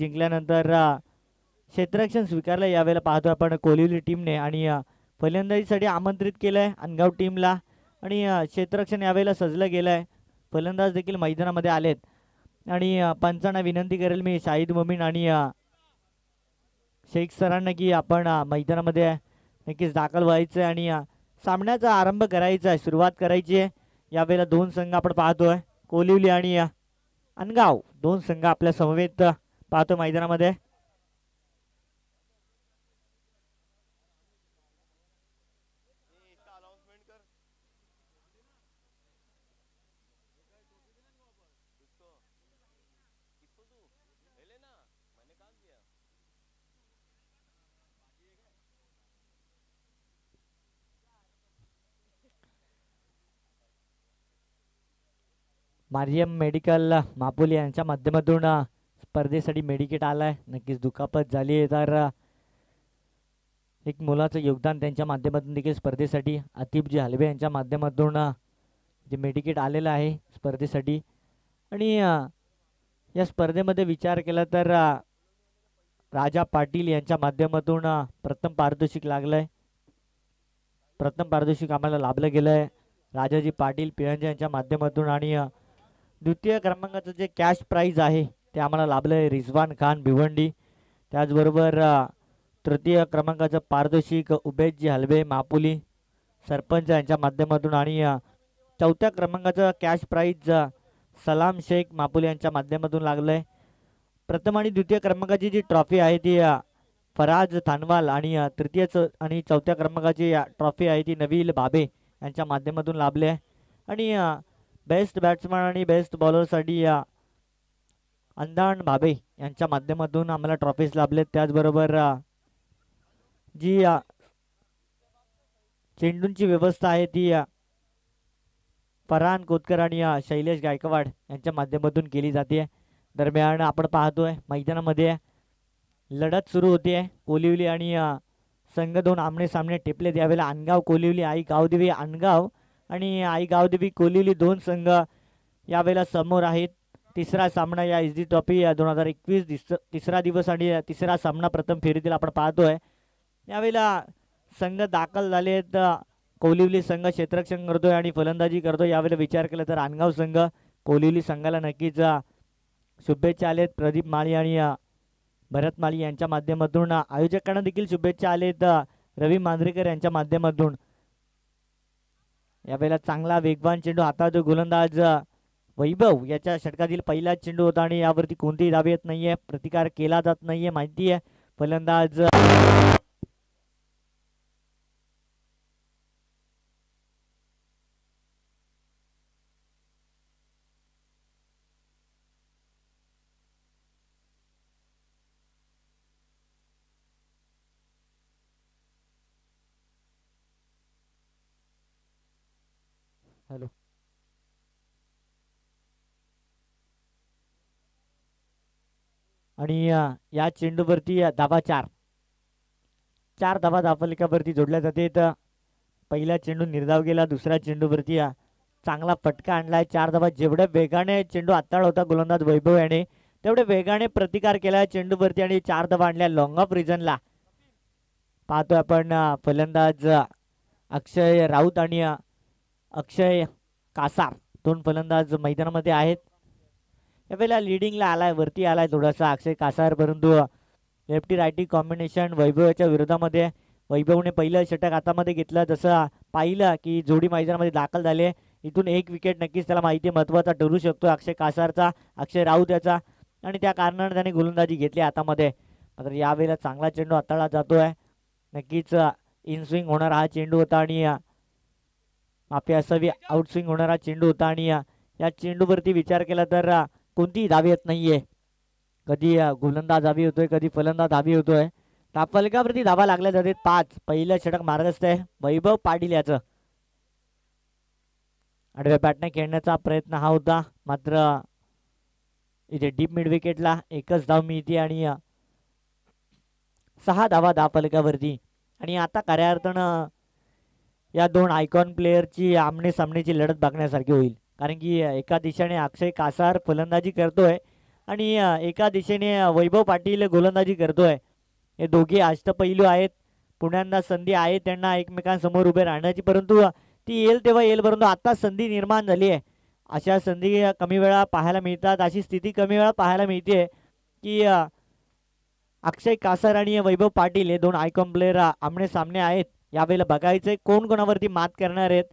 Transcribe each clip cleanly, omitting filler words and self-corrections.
जिंकल्यानंतर क्षेत्ररक्षण स्वीकारलं यावेळेला पाहतो आपण कोलिवली टीमने आणि फलंदाजीसाठी आमंत्रित केलंय अनगाव टीमला आणि क्षेत्ररक्षण यावेळेला सजलं गेलंय. फलंदाज देखील मैदानामध्ये आलेत आणि पंचांना विनंती करेल मी शाहिद मोमीन आणि शेख सरांना की आपण मैदानामध्ये नक्कीच दाखल व्हायचं आणि सामन्याचा आरंभ करायचा आहे, सुरुवात करायची आहे. यावेळेला दोन संघ आपण पाहतोय, कोलिवली आणि अनगाव दोन संघ आपल्या समवेत पाहतो मैदानामध्ये. मारियम मेडिकल मापोली यांच्या माध्यमातून स्पर्धेसाठी मेडिकेट आलाय. नक्कीच दुखापत झाली आहे तर एक मुलाचं योगदान त्यांच्या माध्यमातून देखील स्पर्धेसाठी आतिफजी हलवे यांच्या माध्यमातून जे मेडिकेट आलेलं आहे स्पर्धेसाठी. आणि या स्पर्धेमध्ये विचार केला तर राजा पाटील यांच्या माध्यमातून प्रथम पारितोषिक लागलंय. प्रथम पारितोषिक आम्हाला लाभलं गेलंय राजाजी पाटील पिळंजे यांच्या माध्यमातून आणि द्वितीय क्रमांकाचं जे कॅश प्राईज आहे ते आम्हाला लाभलं आहे रिजवान खान भिवंडी. त्याचबरोबर तृतीय क्रमांकाचं पारितोषिक उबेदजी हलवे मापुली सरपंच यांच्या माध्यमातून आणि चौथ्या क्रमांकाचं कॅश प्राईज सलाम शेख मापुली यांच्या माध्यमातून लागलं आहे. प्रथम आणि द्वितीय क्रमांकाची जी ट्रॉफी आहे ती फराज थानवाल आणि तृतीय आणि चौथ्या क्रमांकाची ट्रॉफी आहे ती नवील बाबे यांच्या माध्यमातून लाभले आहे. आणि बेस्ट बॅट्समन आणि बेस्ट बॉलरसाठी अंधाण बाबे यांच्या माध्यमातून आम्हाला ट्रॉफीज लाभलेत. त्याचबरोबर जी चेंडूंची व्यवस्था आहे ती फरहान कोतकर आणि शैलेश गायकवाड यांच्या माध्यमातून केली जाते. दरम्यान आपण पाहतोय मैदानामध्ये लढत सुरू होते. कोलिवली आणि संघ दोन आमने सामने टिपले. त्यावेळेला अनगाव कोलिवली आई गावदेवी अनगाव आणि आई गावदेवी कोलिवली दोन संघ यावेळेला समोर आहेत. तिसरा सामना या एस डी ट्रॉफी 2021 तिसरा दिवस आणि तिसरा सामना प्रथम फेरीतील आपण पाहतोय. यावेळेला संघ दाखल झाले आहेत. कोलिवली संघ क्षेत्ररक्षण करतोय आणि फलंदाजी करतोय. यावेळेला विचार केला तर अनगाव संघ कोलिवली संघाला नक्कीच शुभेच्छा आलेत. प्रदीप माळी आणि भरत माळी यांच्या माध्यमातून आयोजकांना देखील शुभेच्छा आलेत रवी मांजरेकर यांच्या माध्यमातून. यावेळेला चांगला वेगवान चेंडू हातात गोलंदाज वैभव याच्या षटकातील पहिला चेंडू होता आणि यावरती कोणतेही दावे येत नाहीये, प्रतिकार केला जात नाहीये माहिती आहे. फलंदाज हॅलो आणि या चेंडूवरती धावा चार धावा धावफलकावरती जोडल्या जाते. तर पहिला चेंडू निर्धाव गेला. दुसऱ्या चेंडूवरती चांगला फटका आणलाय 4 धावा. जेवढ्या वेगाने चेंडू हाताळ होता गोलंदाज वैभव याने तेवढे वेगाने प्रतिकार केला चेंडूवरती आणि 4 धावा आणल्या लॉंग ऑफ रिजनला. पाहतोय आपण फलंदाज अक्षय राऊत आणि अक्षय कासार दोन फलंदाज मैदानामध्ये आहेत. यावेळेला लिडिंगला आलाय, वरती आलाय थोडासा अक्षय कासार, परंतु लेफ्टी रायटी कॉम्बिनेशन वैभवाच्या विरोधामध्ये वैभवने पहिलं षटक हातामध्ये घेतलं. जसं पाहिलं की जोडी मैदानामध्ये दाखल झाले. इथून एक विकेट नक्कीच त्याला माहिती महत्त्वाचा ठरू शकतो अक्षय कासारचा, अक्षय राऊत याचा आणि त्या कारणाने त्याने गोलंदाजी घेतली हातामध्ये. मात्र यावेळेला चांगला चेंडू हाताळला जातोय. नक्कीच इन स्विंग होणारा हा चेंडू होता आणि माफी असावी आउट स्विंग होणारा चेंडू होता आणि या चेंडूवरती विचार केला तर कोणतीही धावी येत नाहीये. कधी गोलंदाज धावी होतोय, कधी फलंदाज धावी होतोय. फलकावरती धावा लागल्या जाते 5. पहिलं षटक मार्गस्थ आहे वैभव पाटील याचं. आडव्या बॅटने खेळण्याचा प्रयत्न हा होता, मात्र इथे डीप मिड विकेटला एकच धाव मिळते आणि 6 धावा फलकावरती. आणि आता खऱ्या अर्थानं या दोन आयकॉन प्लेयरची आमने सामनेची लढत बघण्यासारखी होईल. कारण की एका दिशेने अक्षय कासार फलंदाजी करतोय आणि एका दिशेने वैभव पाटील गोलंदाजी करतोय. हे दोघे अष्टपैलू आहेत. पुण्यांदा संधी आहे त्यांना एकमेकांसमोर उभे राहण्याची, परंतु ती येईल तेव्हा येईल, परंतु आता संधी निर्माण झाली आहे. अशा संधी कमी वेळा पाहायला मिळतात. अशी स्थिती कमी वेळा पाहायला मिळते की अक्षय कासार आणि वैभव पाटील हे दोन आयकॉन प्लेयर आमने सामने आहेत. यावेळेला बघायचंय कोण कोणावरती मात करणार आहेत.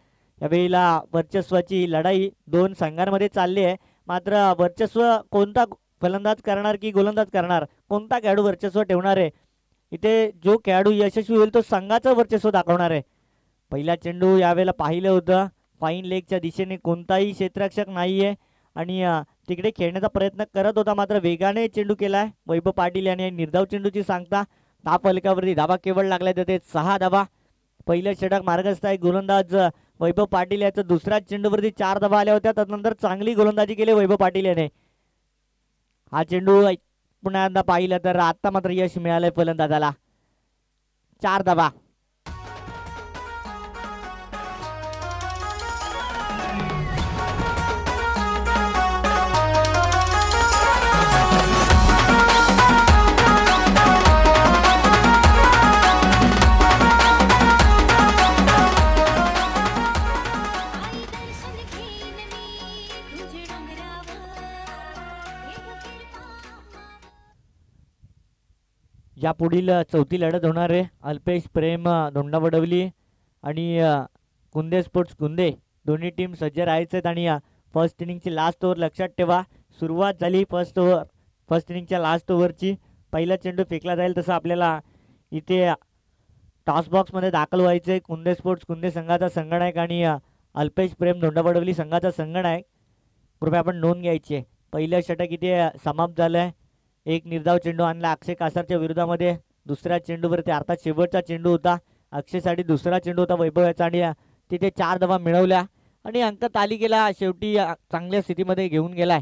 यावेळेला वर्चस्वाची लढाई दोन संघांमध्ये चालली आहे. मात्र वर्चस्व कोणता फलंदाज करणार की गोलंदाज करणार, कोणता खेळाडू वर्चस्व ठेवणार आहे, इथे जो खेळाडू यशस्वी होईल तो संघाचं वर्चस्व दाखवणार आहे. पहिला चेंडू यावेळेला पाहिलं होतं, फाईन लेगच्या दिशेने कोणताही क्षेत्ररक्षक नाहीये आणि तिकडे खेळण्याचा प्रयत्न करत होता, मात्र वेगाने चेंडू केलाय वैभव पाटील यांनी. निर्धाव चेंडूची सांगता धाव फलकावरती धाबा केवळ लागलाय तर ते 6 धाबा. पहिलं षटक मार्गस्थ आहे. गोलंदाज वैभव पाटील याचं दुसऱ्या चेंडूवरती 4 धाबा आल्या होत्या. त्यानंतर चांगली गोलंदाजी केली वैभव पाटील याने. हा चेंडू पुन्हा एकदा पाहिलं तर आता मात्र यश मिळालंय फलंदाजाला. 4 धाबा. या पुढील चौथी लढत होणार आहे. अल्पेश प्रेम धोंडावडवली आणि कुंदे स्पोर्ट्स कुंदे दोन्ही टीम सज्ज राहायचे आहेत. आणि फर्स्ट इनिंगची लास्ट ओव्हर लक्षात ठेवा. सुरुवात झाली फर्स्ट इनिंगच्या लास्ट ओव्हरची. पहिला चेंडू फेकला जाईल तसं आपल्याला इथे टॉस बॉक्समध्ये दाखल व्हायचे. कुंदे स्पोर्ट्स कुंदे संघाचा संगणक आणि अल्पेश प्रेम धोंडावडवली संघाचा संगणक. कृपया आपण नोंद घ्यायची आहे. पहिलं षटक इथे समाप्त झालं आहे. एक निर्धाव चेंडू आणला अक्षय कासारच्या विरोधामध्ये. दुसऱ्या चेंडूवरती अर्थात शेवटचा चेंडू होता अक्षयसाठी, दुसरा चेंडू होता वैभवाचा आणि तिथे 4 धावा मिळवल्या आणि अंक तालिकेला शेवटी चांगल्या स्थितीमध्ये घेऊन गेलाय.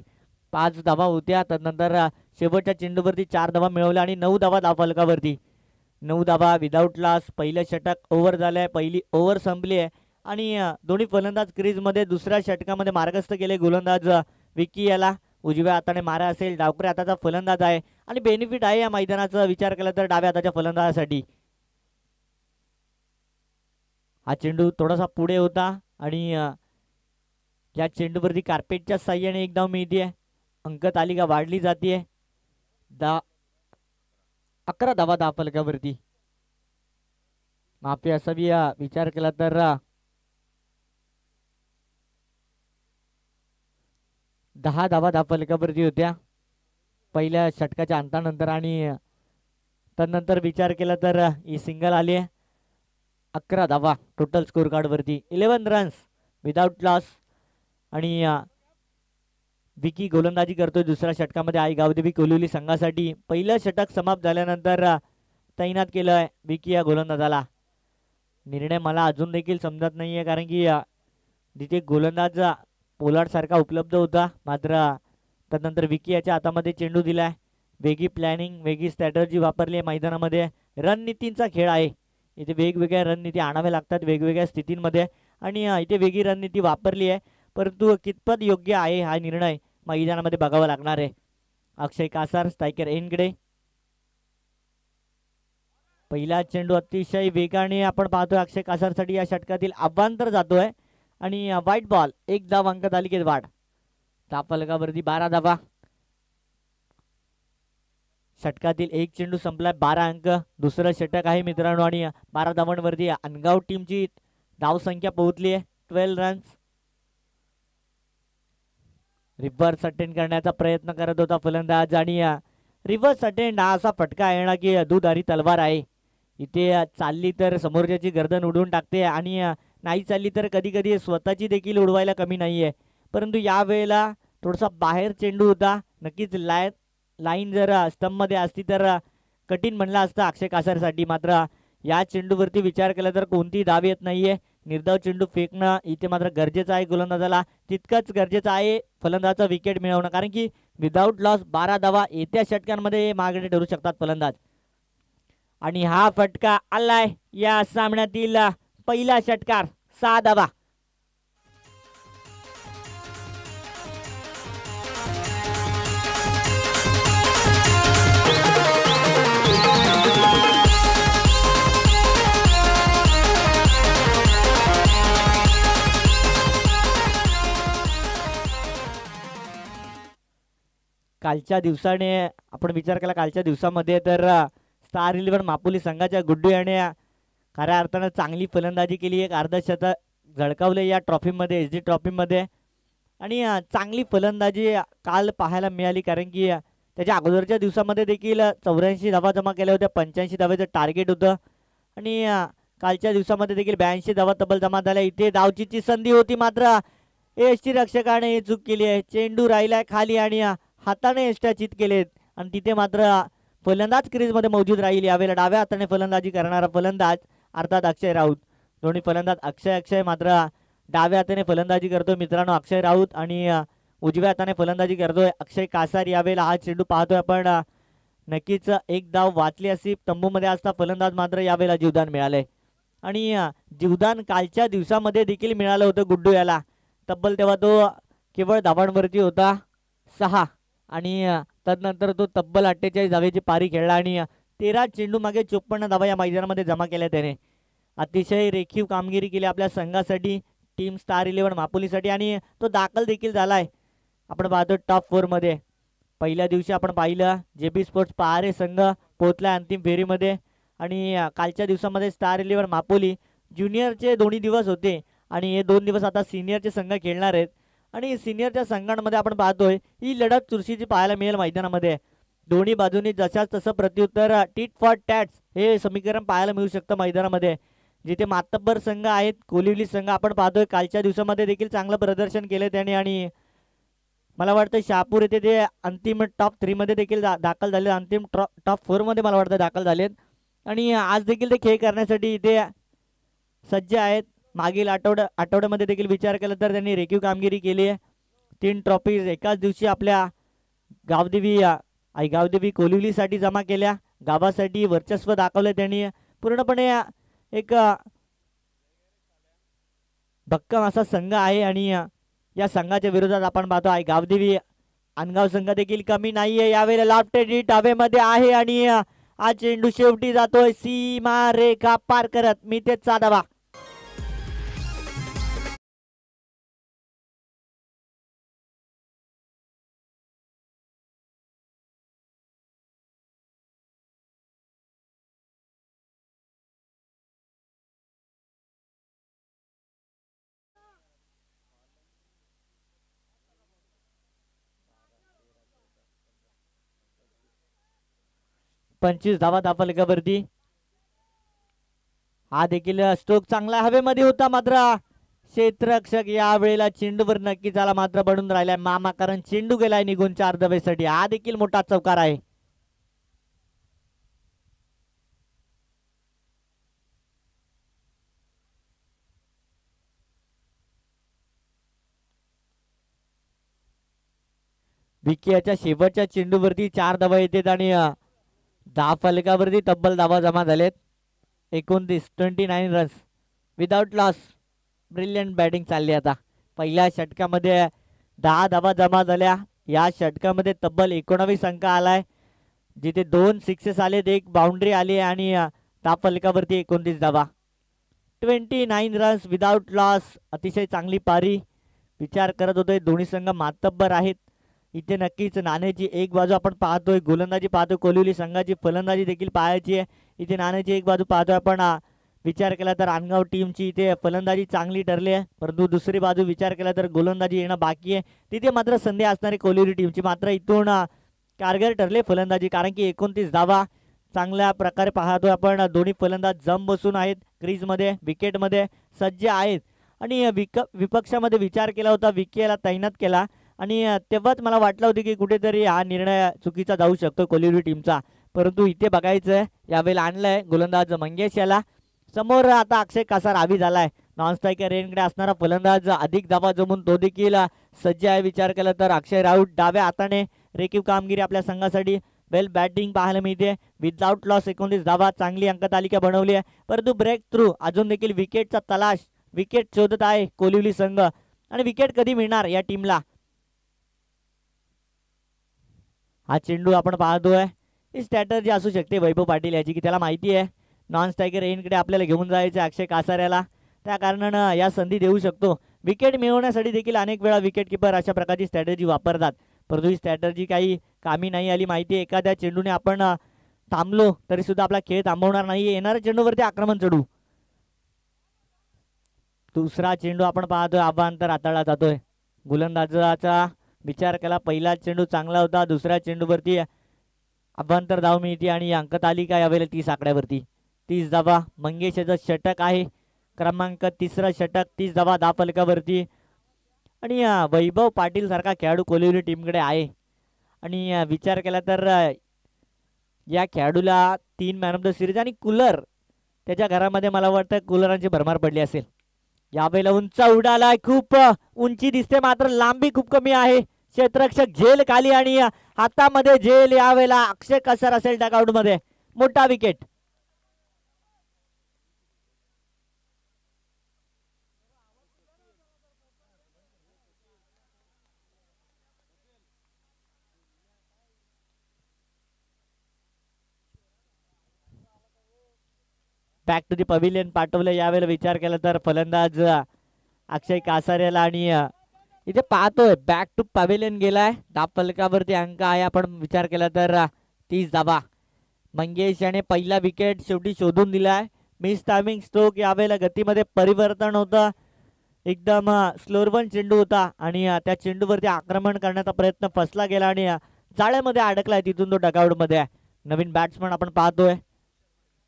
5 धावा होत्या. त्यानंतर शेवटच्या चेंडूवरती 4 धावा मिळवल्या आणि 9 धावा धाव फलकावरती. 9 धावा विदाऊट लॉस. पहिलं षटक ओव्हर झालंय. पहिली ओव्हर संपली आहे आणि दोन्ही फलंदाज क्रीजमध्ये दुसऱ्या षटकामध्ये मार्गस्थ केले. गोलंदाज विकी याला उजव्या हाताने मारा असेल. डावकऱ्या हाताचा फलंदाज आहे आणि बेनिफिट आहे या मैदानाचा विचार केला तर डाव्या हाताच्या फलंदाजासाठी. हा चेंडू थोडासा पुढे होता आणि या चेंडूवरती कार्पेटच्या साह्याने एक धाव मिळते. अंक तालिका वाढली जाते. 11 धावा धाव फलकावरती. माफी असावी विचार केला तर 10 धावा धाव फलकावरती होत्या पहिल्या षटकाच्या अंतानंतर आणि त्यानंतर विचार केला तर ही सिंगल आली आहे. 11 धावा टोटल स्कोर कार्ड वरती. 11 रन्स विदाउट लॉस. आणि विकी गोलंदाजी करतोय दुसऱ्या षटकामध्ये. आई गावदेवी कोलिवली संघासाठी. पहिलं षटक समाप्त झाल्यानंतर तैनात केलं आहे विकी या गोलंदाजाला. निर्णय मला अजून देखील समजत नाहीये, कारण की जिथे गोलंदाज पोलार्ड सारखा उपलब्ध होता, मात्र त्यानंतर विकी याच्या हातामध्ये चेंडू दिलाय. वेगळी प्लॅनिंग वेगळी स्ट्रॅटर्जी वापरली आहे मैदानामध्ये. रणनीतींचा खेळ आहे इथे. वेगवेगळ्या रणनीती आणाव्या लागतात वेगवेगळ्या स्थितींमध्ये आणि इथे वेगळी रणनीती वापरली आहे, परंतु कितपत योग्य आहे हा निर्णय मैदानामध्ये बघावा लागणार आहे. अक्षय कासार स्ट्रायकर एनकडे. पहिला चेंडू अतिशय वेगाने आपण पाहतोय अक्षय कासारसाठी. या षटकातील आव्हान तर जातोय आणि व्हाईट बॉल. 1 धाव अंक तालिकेत वाढ. धाव फलकावरती 12 धावा. षटकातील एक चेंडू संपलाय. 12 अंक. दुसरं षटक आहे मित्रांनो आणि 12 धावांवरती अनगाव टीमची धावसंख्या पोहोचली आहे. 12 रन्स. रिव्हर्स अटेंड करण्याचा प्रयत्न करत होता फलंदाज आणि रिव्हर्स अटेंड हा असा फटका आहे ना की दुधारी तलवार आहे. इथे चालली तर समोरच्याची गर्दन उडवून टाकते आणि नाही चालली तर कधी कधी स्वतःची देखील उडवायला कमी नाहीये. परंतु यावेळेला थोडासा बाहेर चेंडू होता. नक्कीच लाईन जर स्टंपमध्ये असती तर कठीण म्हणलं असतं अक्षय कासारसाठी. मात्र या चेंडूवरती विचार केला तर कोणतीही धाव येत नाहीये. निर्धाव चेंडू फेकणं इथे मात्र गरजेचं आहे गोलंदाजाला. तितकंच गरजेचं आहे फलंदाजाचा विकेट मिळवणं, कारण की विदाऊट लॉस 12 धावा येत्या षटकांमध्ये मागणी ठरू शकतात फलंदाज. आणि हा फटका आलाय या सामन्यातील पहिला षटकार. 6 धावा. कालच्या दिवसाने आपण विचार केला कालच्या दिवसामध्ये तर स्टार 11 मापुली संघाच्या गुड्डू याने खऱ्या अर्थानं चांगली फलंदाजी केली, एक अर्धशतक झळकावले या ट्रॉफीमध्ये, एस डी ट्रॉफीमध्ये. आणि चांगली फलंदाजी काल पाहायला मिळाली, कारण की त्याच्या अगोदरच्या दिवसामध्ये देखील 84 धावा जमा केल्या होत्या, 85 धावेचं टार्गेट होतं. आणि कालच्या दिवसामध्ये देखील 82 धावा तब्बल जमा झाल्या. इथे धावचीची संधी होती, मात्र यष्टीरक्षकाने ही चूक केली आहे. चेंडू राहिलाय खाली आणि हाताने यष्ट्या केलेत आणि तिथे मात्र फलंदाज क्रीजमध्ये मौजूद राहील. यावेळेला डाव्या हाताने फलंदाजी करणारा फलंदाज अर्थात अक्षय राऊत. दोन्ही फलंदाज अक्षय मात्र डाव्या हाताने फलंदाजी करतोय मित्रांनो अक्षय राऊत, आणि उजव्या हाताने फलंदाजी करतोय अक्षय कासार. यावेळेला हा चेंडू पाहतोय आपण, नक्कीच एक धाव वाचली अशी तंबूमध्ये असता फलंदाज मात्र यावेळेला जीवदान मिळालंय. आणि जीवदान कालच्या दिवसामध्ये देखील मिळालं होतं गुड्डू याला. तब्बल तेव्हा तो केवळ धावांवरती होता 6, आणि तदनंतर तो तब्बल 48 धावेची पारी खेळला आणि 13 चेंडू मागे 54 धावा या मैदानामध्ये जमा केल्या त्याने. अतिशय रेखीव कामगिरी केली आपल्या संघासाठी, टीम स्टार 11 मापुलीसाठी, आणि तो दाखल देखील झालाय. आपण पाहतो टॉप 4 मध्ये. पहिल्या दिवशी आपण पाहिलं JP स्पोर्ट्स पहारे संघ पोहोचला अंतिम फेरीमध्ये, आणि कालच्या दिवसामध्ये स्टार 11 मापोली ज्युनियरचे दोन्ही दिवस होते, आणि हे 2 दिवस आता सिनियरचे संघ खेळणार आहेत. आणि सिनियरच्या संघांमध्ये आपण पाहतोय ही लढत चुरशीची पाहायला मिळेल मैदानामध्ये. दोन्ही बाजूनी जशाच तसं प्रत्युत्तर टीट फॉर टॅट्स हे समीकरण पाहायला मिळू शकतं मैदानामध्ये. जिथे मातब्बर संघ आहेत, कोलिवली संघ आपण पाहतोय कालच्या दिवसामध्ये देखील चांगलं प्रदर्शन केलं त्याने, आणि मला वाटतं शहापूर येथे ते अंतिम टॉप 3 मध्ये देखील दाखल झाले, अंतिम टॉप 4 मध्ये मला वाटतं दाखल झालेत. आणि आज देखील ते खेळ करण्यासाठी इथे सज्ज आहेत. मागील आठवड्यामध्ये देखील विचार केला तर त्यांनी रेखीव कामगिरी केली आहे. 3 ट्रॉफीज एकाच दिवशी आपल्या गावदेवी कोलिवलीसाठी जमा केल्या. गावासाठी वर्चस्व दाखवले त्यांनी. पूर्णपणे एक भक्कम असा संघ आहे, आणि या संघाच्या विरोधात आपण पाहतो आहे गावदेवी अनगाव संघ देखील कमी नाहीये. यावेळेला लॉफ्टेड हिट हवेमध्ये आहे, आणि हा चेंडू शेवटी जातोय सीमा रेखा पार करत. मी तेच साधावा. पंचवीस धावा धापलकावरती. हा देखील स्ट्रोक चांगला हवेमध्ये होता, मात्र क्षेत्ररक्षक यावेळेला चेंडूवर नक्की झाला, मात्र बनून राहिलाय मामा, कारण चेंडू गेलाय निघून 4 धावेसाठी. हा देखील मोठा चौकार आहे. विकेच्या शेवटच्या चेंडूवरती 4 धावा येतात, आणि 10 फलकावरती तब्बल धावा जमा झालेत. 29 runs without loss. Brilliant batting चालली आता. पहिल्या षटकामध्ये 10 धावा जमा झाल्या. या षटकामध्ये तब्बल 19 अंक आलाय, जिथे 2 सिक्सेस आलेत, 1 बाउंड्री आली, आणि 10 फलकावरती 29 धावा. 29 रन्स विदाउट लॉस. अतिशय चांगली पारी. विचार करत होतोय दोन्ही संघ मातब्बर आहेत. इथे नक्कीच नाण्याची एक बाजू आपण पाहतोय, गोलंदाजी पाहतोय, कोलिवली संघाची फलंदाजी देखील पाहायची आहे. इथे नाण्याची एक बाजू पाहतोय आपण. विचार केला तर अनगाव टीमची इथे फलंदाजी चांगली ठरली आहे, परंतु दुसरी बाजू विचार केला तर गोलंदाजी येणं बाकी आहे. तिथे मात्र संधी असणारी कोलिवली टीमची. मात्र इथून कारगर ठरले फलंदाजी, कारण की 29 धावा चांगल्या प्रकारे पाहतोय आपण. दोन्ही फलंदाज जम बसून आहेत क्रीजमध्ये, विकेटमध्ये सज्ज आहेत. आणि विपक्षामध्ये विचार केला होता विकेला तैनात केला, आणि तेव्हाच मला वाटलं होतं की कुठेतरी हा निर्णय चुकीचा जाऊ शकतो कोलिवली टीमचा. परंतु इथे बघायचं यावेळेला आणलंय गोलंदाज मंगेश याला. समोर आता अक्षय कासार हावी झालाय. नॉन स्ट्रायकर रेनकडे असणारा फलंदाज अधिक धावा जमून तो देखील सज्ज आहे. विचार केला तर अक्षय राऊत डाव्या हाताने रेखीव कामगिरी आपल्या संघासाठी. वेल बॅटिंग पाहायला मिळते. विदाउट लॉस 19 धावा, चांगली अंकतालिका बनवली आहे. परंतु ब्रेक थ्रू अजून देखील विकेटचा तलाश, विकेट शोधत आहे कोलिवली संघ. आणि विकेट कधी मिळणार या टीमला. हा चेंडू आपण पाहतोय. ही स्ट्रॅटर्जी असू शकते वैभव पाटील याची, की त्याला माहिती आहे नॉन स्ट्रायकर रेनकडे आपल्याला घेऊन जायचं अक्षय कासाऱ्याला, त्या कारणानं या संधी देऊ शकतो. विकेट मिळवण्यासाठी देखील अनेक वेळा विकेट किपर अशा प्रकारची स्ट्रॅटेजी वापरतात. परंतु ही स्ट्रॅटर्जी काही कामी नाही आली माहिती आहे. एखाद्या चेंडूने आपण थांबलो तरी सुद्धा आपला खेळ थांबवणार नाही. येणाऱ्या चेंडूवरती आक्रमण चढू. दुसरा चेंडू आपण पाहतोय अवांतर हाताळला जातोय. गोलंदाजाचा विचार केला, पहिला चेंडू चांगला होता, दुसऱ्या चेंडूवरती अवांतर धाव मिळते आणि अंकतालिका यावेळेला 30 आकड्यावरती. 30 धावा. मंगेश याचं षटक आहे, क्रमांक 3 षटक, 30 धावा धावफलकावरती. आणि वैभव पाटील सारखा खेळाडू कोल्हापुरी टीमकडे आहे. आणि विचार केला तर या खेळाडूला 3 मॅन ऑफ द सिरीज आणि कूलर त्याच्या घरामध्ये मला वाटतं कूलरांची भरमार पडली असेल. यावेळेला उंच उडालाय, खूप उंची दिसते मात्र लांबी खूप कमी आहे. क्षेत्ररक्षक झेल खाली आणि हातामध्ये झेल. यावेळेला अक्षय कसर असेल डगआउट मध्ये. मोठा wicket. Back to the pavilion पाठवलं. यावेळेला विचार केला तर फलंदाज अक्षय कासारेला आणि इथे पाहतोय बॅक टू पवेलियन गेलाय. धावफलकावरती अंक आहे. आपण विचार केला तर 30 धावा. मंगेश याने पहिला विकेट शेवटी शोधून दिलाय. Miss timing stroke. यावेळेला गतीमध्ये परिवर्तन होतं. एकदम स्लोअरबन चेंडू होता आणि त्या चेंडूवरती आक्रमण करण्याचा प्रयत्न फसला गेला आणि जाळ्यामध्ये अडकलाय. तिथून तो डगआउट मध्ये आहे. नवीन बॅट्समन आपण पाहतोय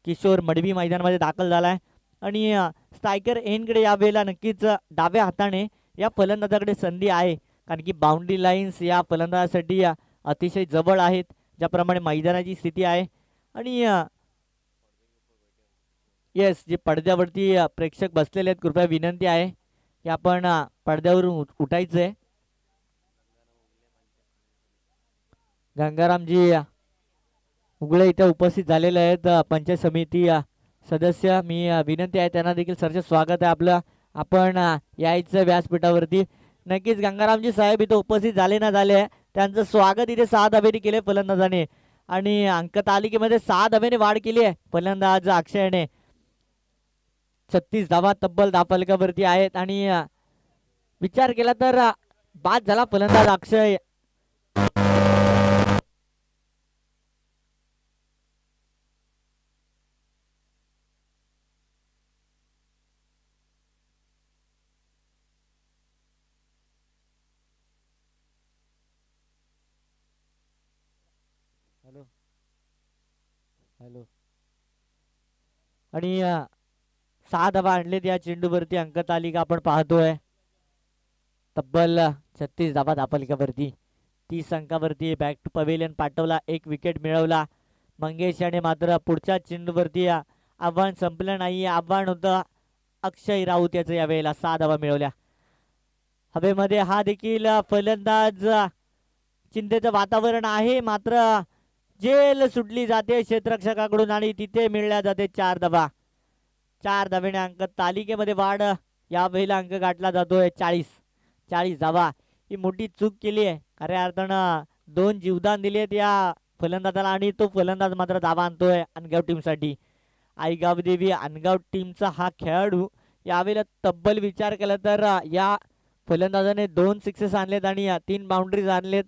किशोर मडवी मैदानामध्ये दाखल झालाय आणि स्ट्रायकर एनकडे यावेळेला नक्कीच डाव्या हाताने या फलंदाजाकडे संधी आहे, कारण की बाउंड्री लाईन्स या फलंदाजासाठी अतिशय जवळ आहेत, ज्याप्रमाणे मैदानाची स्थिती आहे. आणि येस, जे पडद्यावरती प्रेक्षक बसलेले आहेत, कृपया विनंती आहे की आपण पडद्यावरून उठायचंय. गंगारामजी उगळे इथे उपस्थित झालेले आहेत, पंचायत समिती सदस्य. मी विनंती आहे त्यांना देखील सरचे स्वागत आहे आपलं. आपण यायचं व्यासपीठावरती. नक्कीच गंगारामजी साहेब इथे उपस्थित झाले ना झाले, त्यांचं स्वागत इथे 6 धावेने केले फलंदाजाने आणि अंकतालिकेमध्ये 6 धावेने वाढ केली आहे फलंदाज अक्षयने. 36 धावा तब्बल धावफलकावरती आहेत आणि विचार केला तर बाद झाला फलंदाज अक्षय. Hello hello. आणि 6 धावा आणलेत या चेंडूवरती. अंकतालिका आपण पाहतोय तब्बल 36 धावा धावफलकावरती, 30 अंकावरती. बॅक टू पवेलियन पाठवला, 1 विकेट मिळवला. मंगेश याने मात्र पुढच्या चेंडूवरती आव्हान संपलं नाही. आव्हान होतं अक्षय राऊत याचं. यावेळेला 6 धावा मिळवल्या हवेमध्ये. हा देखील फलंदाज चिंतेचं वातावरण आहे, मात्र जेल सुटली जाते क्षेत्ररक्षकाकडून आणि तिथे मिळल्या जाते 4 धावा. 4 धावेने अंक तालिकेमध्ये वाढ. यावेळेला अंक गाठला जातोय 40 धावा. ही मोठी चूक केली आहे खऱ्या अर्थानं. 2 जीवदान दिलेत या फलंदाजाला आणि तो फलंदाज मात्र धावा आणतोय अनगाव टीमसाठी. आईगाव देवी अनगाव टीमचा हा खेळाडू यावेळेला तब्बल विचार केला तर या फलंदाजाने 2 सिक्सेस आणलेत आणि 3 बाउंड्रीज आणलेत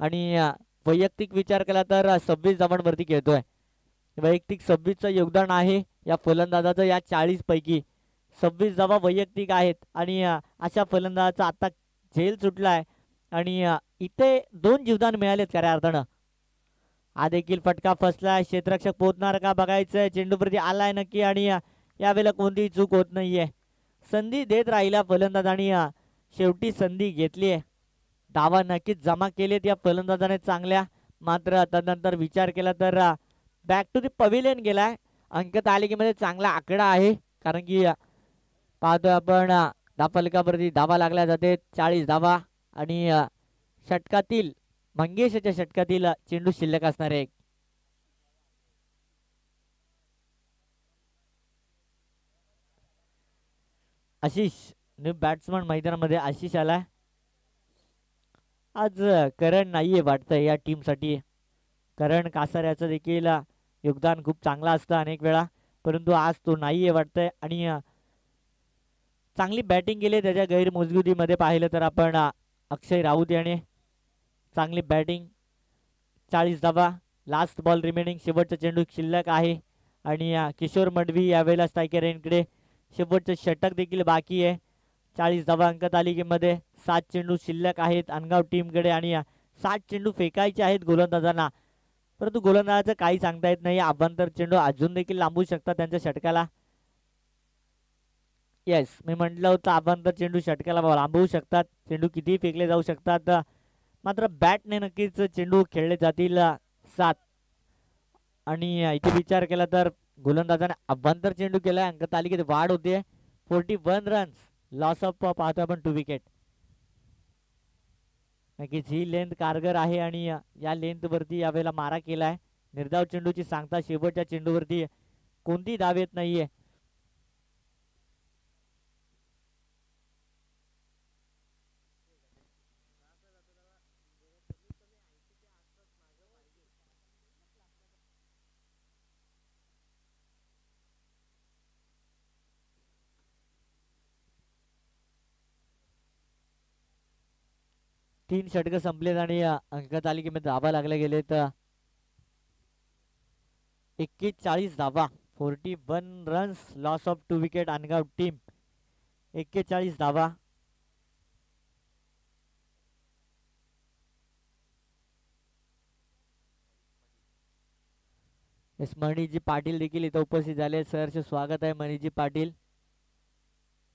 आणि वैयक्तिक विचार केला तर 26 धावांवरती खेळतोय. वैयक्तिक 26चं योगदान आहे या फलंदाजाचं. या 40 पैकी 26 धावा वैयक्तिक आहेत आणि अशा फलंदाजाचा आता झेल सुटलाय आणि इथे 2 जीवदान मिळालेत खऱ्या अर्थानं. हा देखील फटका फसलाय. क्षेत्ररक्षक पोहोचणार का बघायचंय. चेंडूवरती आलाय नक्की आणि यावेळेला कोणतीही चूक होत नाहीये. संधी देत राहिला फलंदाज आणि शेवटी संधी घेतली आहे. धावा नक्कीच जमा केलेत या फलंदाजाने चांगल्या, मात्र तदनंतर विचार केला तर बॅक टू दी पवेलियन गेलाय. अंक तालिकेमध्ये चांगला आकडा आहे, कारण की पाहतोय आपण धावफलकावरती धावा लागल्या जाते 40 धावा आणि षटकातील मंगेशच्या षटकातील चेंडू शिल्लक असणार आहे. आशिष न्यू बॅट्समन मैदानामध्ये आशिष आलाय. आज करण नाहीये वाटतंय या टीम साठी. करण कासाऱ्याचं देखील योगदान खूप चांगलं असतं अनेक वेळा, परंतु आज तो नाहीये वाटतंय आणि चांगली बॅटिंग केली त्याच्या गैरमजबुतीमध्ये पाहिलं तर आपण अक्षय राऊत याने. चांगली बॅटिंग. 40 धावा. Last ball remaining. शेवटचा चेंडू शिल्लक आहे आणि किशोर मडवी यावेळेला स्ट्रायकर यांकडे शेवटचं षटक देखील बाकी आहे. 40 धावा अंक तालिकेमध्ये. 7 चेंडू शिल्लक आहेत अनगाव टीमकडे आणि 60 चेंडू फेकायचे आहेत गोलंदाजांना. परंतु गोलंदाजाचं काही सांगता येत नाही. अभ्यंतर चेंडू अजून देखील लांबू शकतात त्यांच्या षटकाला. येस, मी म्हटलं होतं अभ्यंतर चेंडू षटकाला लांबवू शकतात. चेंडू कितीही फेकले जाऊ शकतात. मात्र बॅटने नक्कीच चेंडू खेळले जातील 7. आणि इथे विचार केला तर गोलंदाजाने अभ्यंतर चेंडू केलाय. अंक तालिकेत वाढ होते. 41 रन्स. लॉस ऑफ पाहतोय आपण 2 विकेट. नक्कीच ही लेंथ कारगर आहे आणि या लेंथ वरती यावेळेला मारा केलाय. निर्धाव चेंडूची सांगता शेवटच्या चेंडूवरती कोणती धाव येत नाहीये. तीन षटक संपलेत आणि अंक तालिकेमध्ये धावा लागल्या गेलेत. 41 धावा. 41 रन्स. लॉस ऑफ 2 विकेट अनगाव टीम. 41 धावा. मणिजी पाटील देखील इथं उपस्थित झाले. सरचे स्वागत आहे मणिजी पाटील.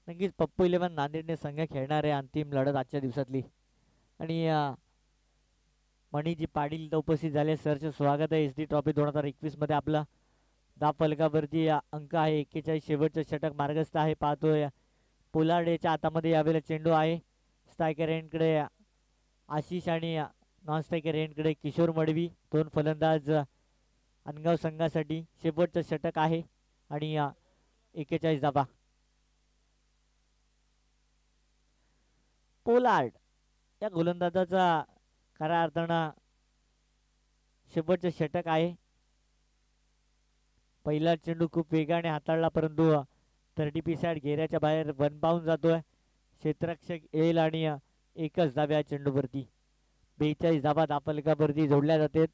नक्कीच पप्पू 11 नांदेडने संघ खेळणार आहे अंतिम लढत आजच्या दिवसातली. आणि मणिजी पाटील इथं उपस्थित झाले. सरचे स्वागत आहे. SD ट्रॉफी 2021 मध्ये आपला धाव फलकावरती अंक आहे 41. शेवटचं षटक मार्गस्थ आहे. पाहतोय पोलार्डेच्या हातामध्ये यावेळेला चेंडू आहे. स्ट्रायकर एंडकडे आशिष आणि नॉन स्ट्रायकर एंडकडे किशोर मडवी. 2 फलंदाज अनगाव संघासाठी. शेवटचं षटक आहे आणि 41 धावा. पोलार्ड या गोलंदाजाचा खऱ्या अर्थानं शेवटचं षटक आहे. पहिला चेंडू खूप वेगाने हाताळला परंतु 30 साइड घेऱ्याच्या बाहेर वन पाहून जातोय. क्षेत्ररक्षक येईल आणि एकच धाव्या चेंडूवरती. 42 धावा धावफलकावरती जोडल्या जातात.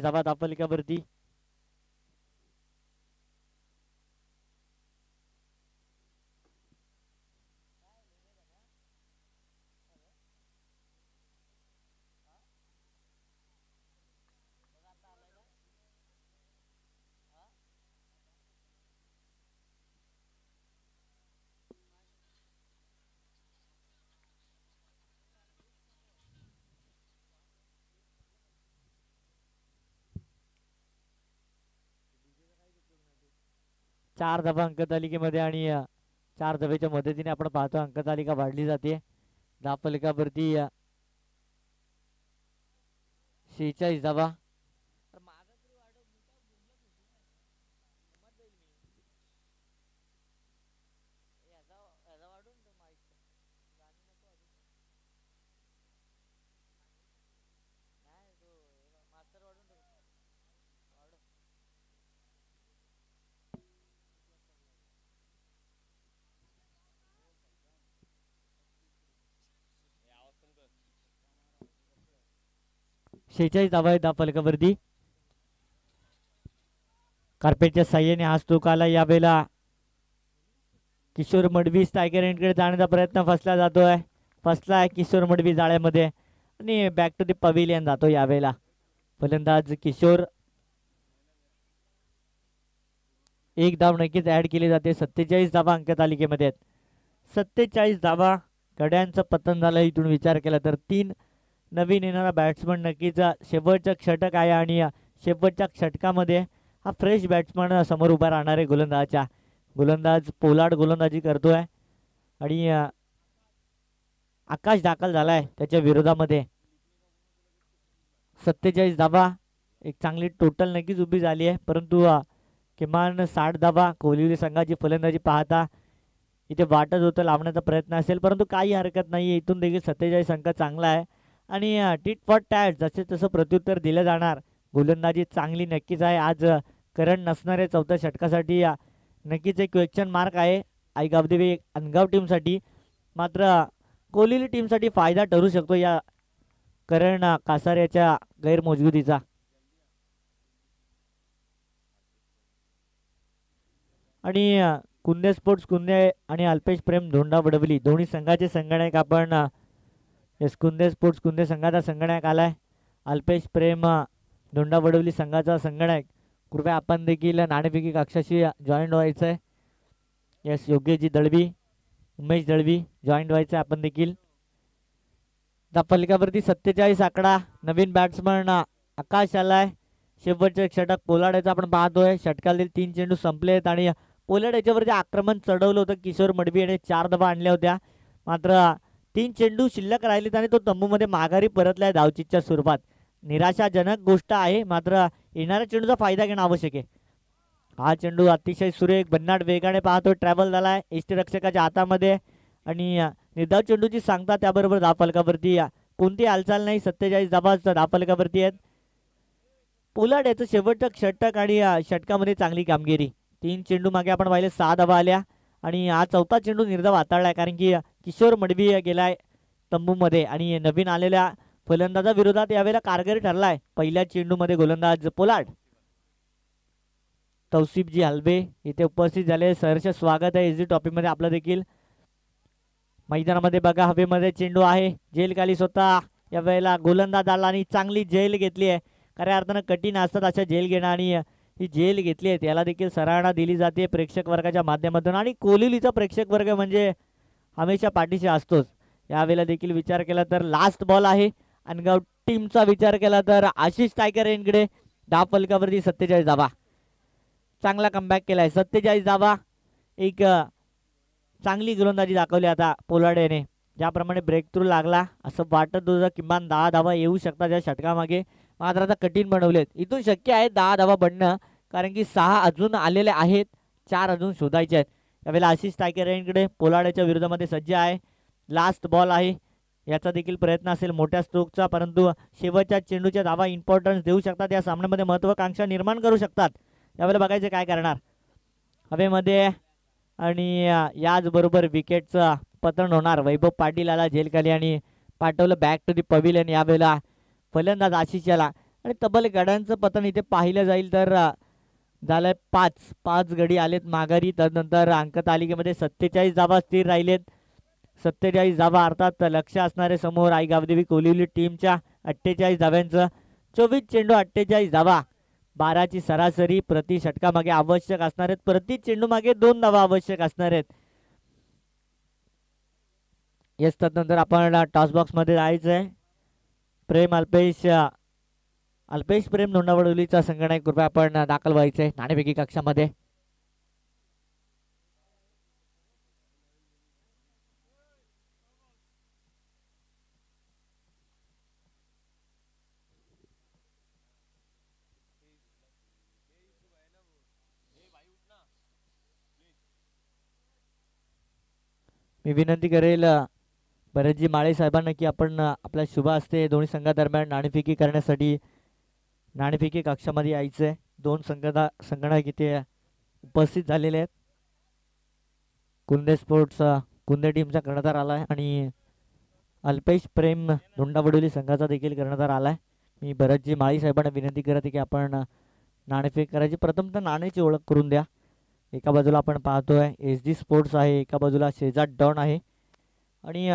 धावा धावफलकावरती. चार धावा अंक तालिकेमध्ये आणि 4 धावेच्या मदतीने आपण पाहतो अंक तालिका वाढली जाते. धावफलकावरती 46 धावा. धावा आहे धावफलकावरती. कार्पेटच्या साह्याने हाच स्ट्रोक आला. यावेळेला किशोर मडवी स्ट्रायकर एंडकडे जाण्याचा प्रयत्न फसला जातोय. फसलाय किशोर मडवी जाळ्यामध्ये आणि बॅक टू द पवेलियन जातो यावेळेला फलंदाज किशोर. एक धाव नक्कीच ऍड केली जाते. 47 धावा अंक तालिकेमध्ये आहेत. 47 धावा. गड्यांचं पतन झालं इथून विचार केला तर. 3 नवीन येणारा बॅट्समन नक्कीच शेवटचं षटक आहे आणि शेवटच्या षटकामध्ये हा फ्रेश बॅट्समन समोर उभा राहणार आहे गोलंदाजाच्या. गोलंदाज पोलार्ड गोलंदाजी करतोय आणि आकाश दाखल झालाय त्याच्या विरोधामध्ये. 47 धावा. एक चांगली टोटल नक्कीच उभी झाली आहे परंतु किमान 60 धावा कोहली संघाची फलंदाजी पाहता इथे वाटत होतं लावण्याचा प्रयत्न असेल परंतु काही हरकत नाही. इथून देखील 47 अंक चांगला आहे आणि टिट फॉर टॅट जसे तसं प्रत्युत्तर दिलं जाणार. गोलंदाजी चांगली नक्कीच आहे. आज करण नसणारे चौथ्या षटकासाठी नक्कीच एक क्वेश्चन मार्क आहे आई गावदेवी अनगाव टीमसाठी, मात्र कोलिली टीमसाठी फायदा ठरू शकतो या करण कासाऱ्याच्या गैरमोजगुतीचा. आणि कुंदे स्पोर्ट्स कुंदे आणि अल्पेश प्रेम धोंडा वडवली दोन्ही संघाचे संगणक आपण येस कुंदे स्पोर्ट्स कुंदे संघाचा संगणक आलाय. अल्पेश प्रेम धोंडा वडवली संघाचा संगणक, कृपया आपण देखील नाणेफेकी कक्षाशी जॉईंट व्हायचं आहे. येस योग्यजी दळवी, उमेश दळवी जॉईंट व्हायचं आहे आपण देखील. फलकावरती 47 आकडा. नवीन बॅट्समन आकाश आलाय. शेवटचे एक षटक पोलार्ड आपण पाहतोय. षटकातील 3 चेंडू संपलेत आणि पोलार्ड याच्यावरती आक्रमण चढवलं होतं. किशोर मडवी याने 4 धावा आणल्या होत्या, मात्र 3 चेंडू शिल्लक राहिलेत आणि तो तंबूमध्ये माघारी परतलाय धावचीच्या स्वरूपात. निराशाजनक गोष्ट आहे, मात्र येणाऱ्या चेंडूचा फायदा घेणं आवश्यक आहे. हा चेंडू अतिशय सुरेख भन्नाट वेगाने पाहतोय, ट्रॅव्हल झालाय यष्टीरक्षकाच्या हातामध्ये आणि निर्धाव चेंडूची सांगता त्याबरोबर धावफलकावरती कोणती हालचाल नाही. 47 धावा धावफलकावरती आहेत. पोलार्ड याचं शेवटचं षटक आणि षटकामध्ये चांगली कामगिरी. 3 चेंडू मागे आपण पाहिले 6 धावा आल्या आणि हा 4था चेंडू निर्धाव हाताळलाय, कारण की किशोर मडवी गेलाय तंबूमध्ये आणि नवीन आलेल्या फलंदाजा विरोधात यावेळेला कारगर ठरलाय. पहिल्या चेंडूमध्ये गोलंदाज पोलार्ड. तौसिफजी हलबे इथे उपस्थित झाले, सहर्ष स्वागत आहे एसडी टॉपिकमध्ये आपलं देखील. मैदानामध्ये बघा हवेमध्ये चेंडू आहे, जेल खाली स्वतः यावेळेला गोलंदाज आला आणि चांगली जेल घेतली आहे. खऱ्या अर्थानं कठीण असतात अशा जेल घेणं आणि ही जेल घेतली आहे त्याला देखील सराहना दिली जाते प्रेक्षक वर्गाच्या माध्यमातून. आणि कोलिलीचा प्रेक्षक वर्ग म्हणजे हमेशा पाठीशी असतोच. यावेळेला देखील विचार केला तर लास्ट बॉल आहे. अनगाव टीमचा विचार केला तर आशिष टायकर यांकडे धावफलकावरती 47 धावा. चांगला कमबॅक केलाय. 47 धावा, एक चांगली गोलंदाजी दाखवली आता पोलार्ड याने. ज्याप्रमाणे ब्रेक थ्रू लागला असं वाटत होतं किमान 10 धावा येऊ शकतात या षटकामागे, मात्र आता कठीण बनवलेत. इथून शक्य आहे 10 धावा बनणं, कारण की 6 अजून आलेले आहेत, 4 अजून शोधायचे आहेत. यावेळेला आशिष टायकर यांकडे पोलार्डच्या विरोधामध्ये सज्ज आहे. लास्ट बॉल आहे, याचा देखील प्रयत्न असेल मोठ्या स्ट्रोकचा, परंतु शेवटच्या चेंडूच्या धावा इम्पॉर्टन्स देऊ शकतात, या सामन्यामध्ये महत्वाकांक्षा निर्माण करू शकतात. यावेळेला बघायचे काय करणार हवेमध्ये. आणि याचबरोबर विकेटचं पतन होणार. वैभव पाटील आला झेलखाली आणि पाठवलं बॅक टू दी पविलियन. यावेळेला फलंदाज आशिष याला आणि तब्बल गड्यांचं पतन इथे पाहिलं जाईल तर झालंय 5 गडी आलेत माघारी. त्यानंतर अंकतालिकेमध्ये 47 धावा स्थिर राहिलेत. 47 धावा अर्थात लक्ष असणारे समोर आई गावदेवी कोलिवली टीमच्या 48 धाव्यांचं. 24 चेंडू 48 धावा, 12ची सरासरी प्रति षटकामागे आवश्यक असणार आहेत. प्रति चेंडू मागे 2 धावा आवश्यक असणार आहेत. येस त्यानंतर आपण टॉस बॉक्स मध्ये जायचं आहे. अल्पेश प्रेम धोंडावडोलीचा संगणक कृपया आपण दाखल व्हायचंय नाणेफेकी कक्षामध्ये. मी विनंती करेल भरतजी माळे साहेबांना की आपण आपल्या शुभ हस्ते दोन्ही संघादरम्यान नाणेफेकी करण्यासाठी नाणेफेकी कक्षामध्ये यायचंय. 2 संगणक इथे उपस्थित झालेले आहेत. कुंदे स्पोर्ट्स कुंदे टीमचा कर्णधार आलाय आणि अल्पेश प्रेम धोंडावडोली संघाचा देखील कर्णधार आलाय. मी भरतजी माळी साहेबांना विनंती करते की आपण नाणेफेक करायची. प्रथम तर नाण्याची ओळख करून द्या. एका बाजूला आपण पाहतोय एसडी स्पोर्ट्स आहे, एका बाजूला शेजाट डॉन आहे आणि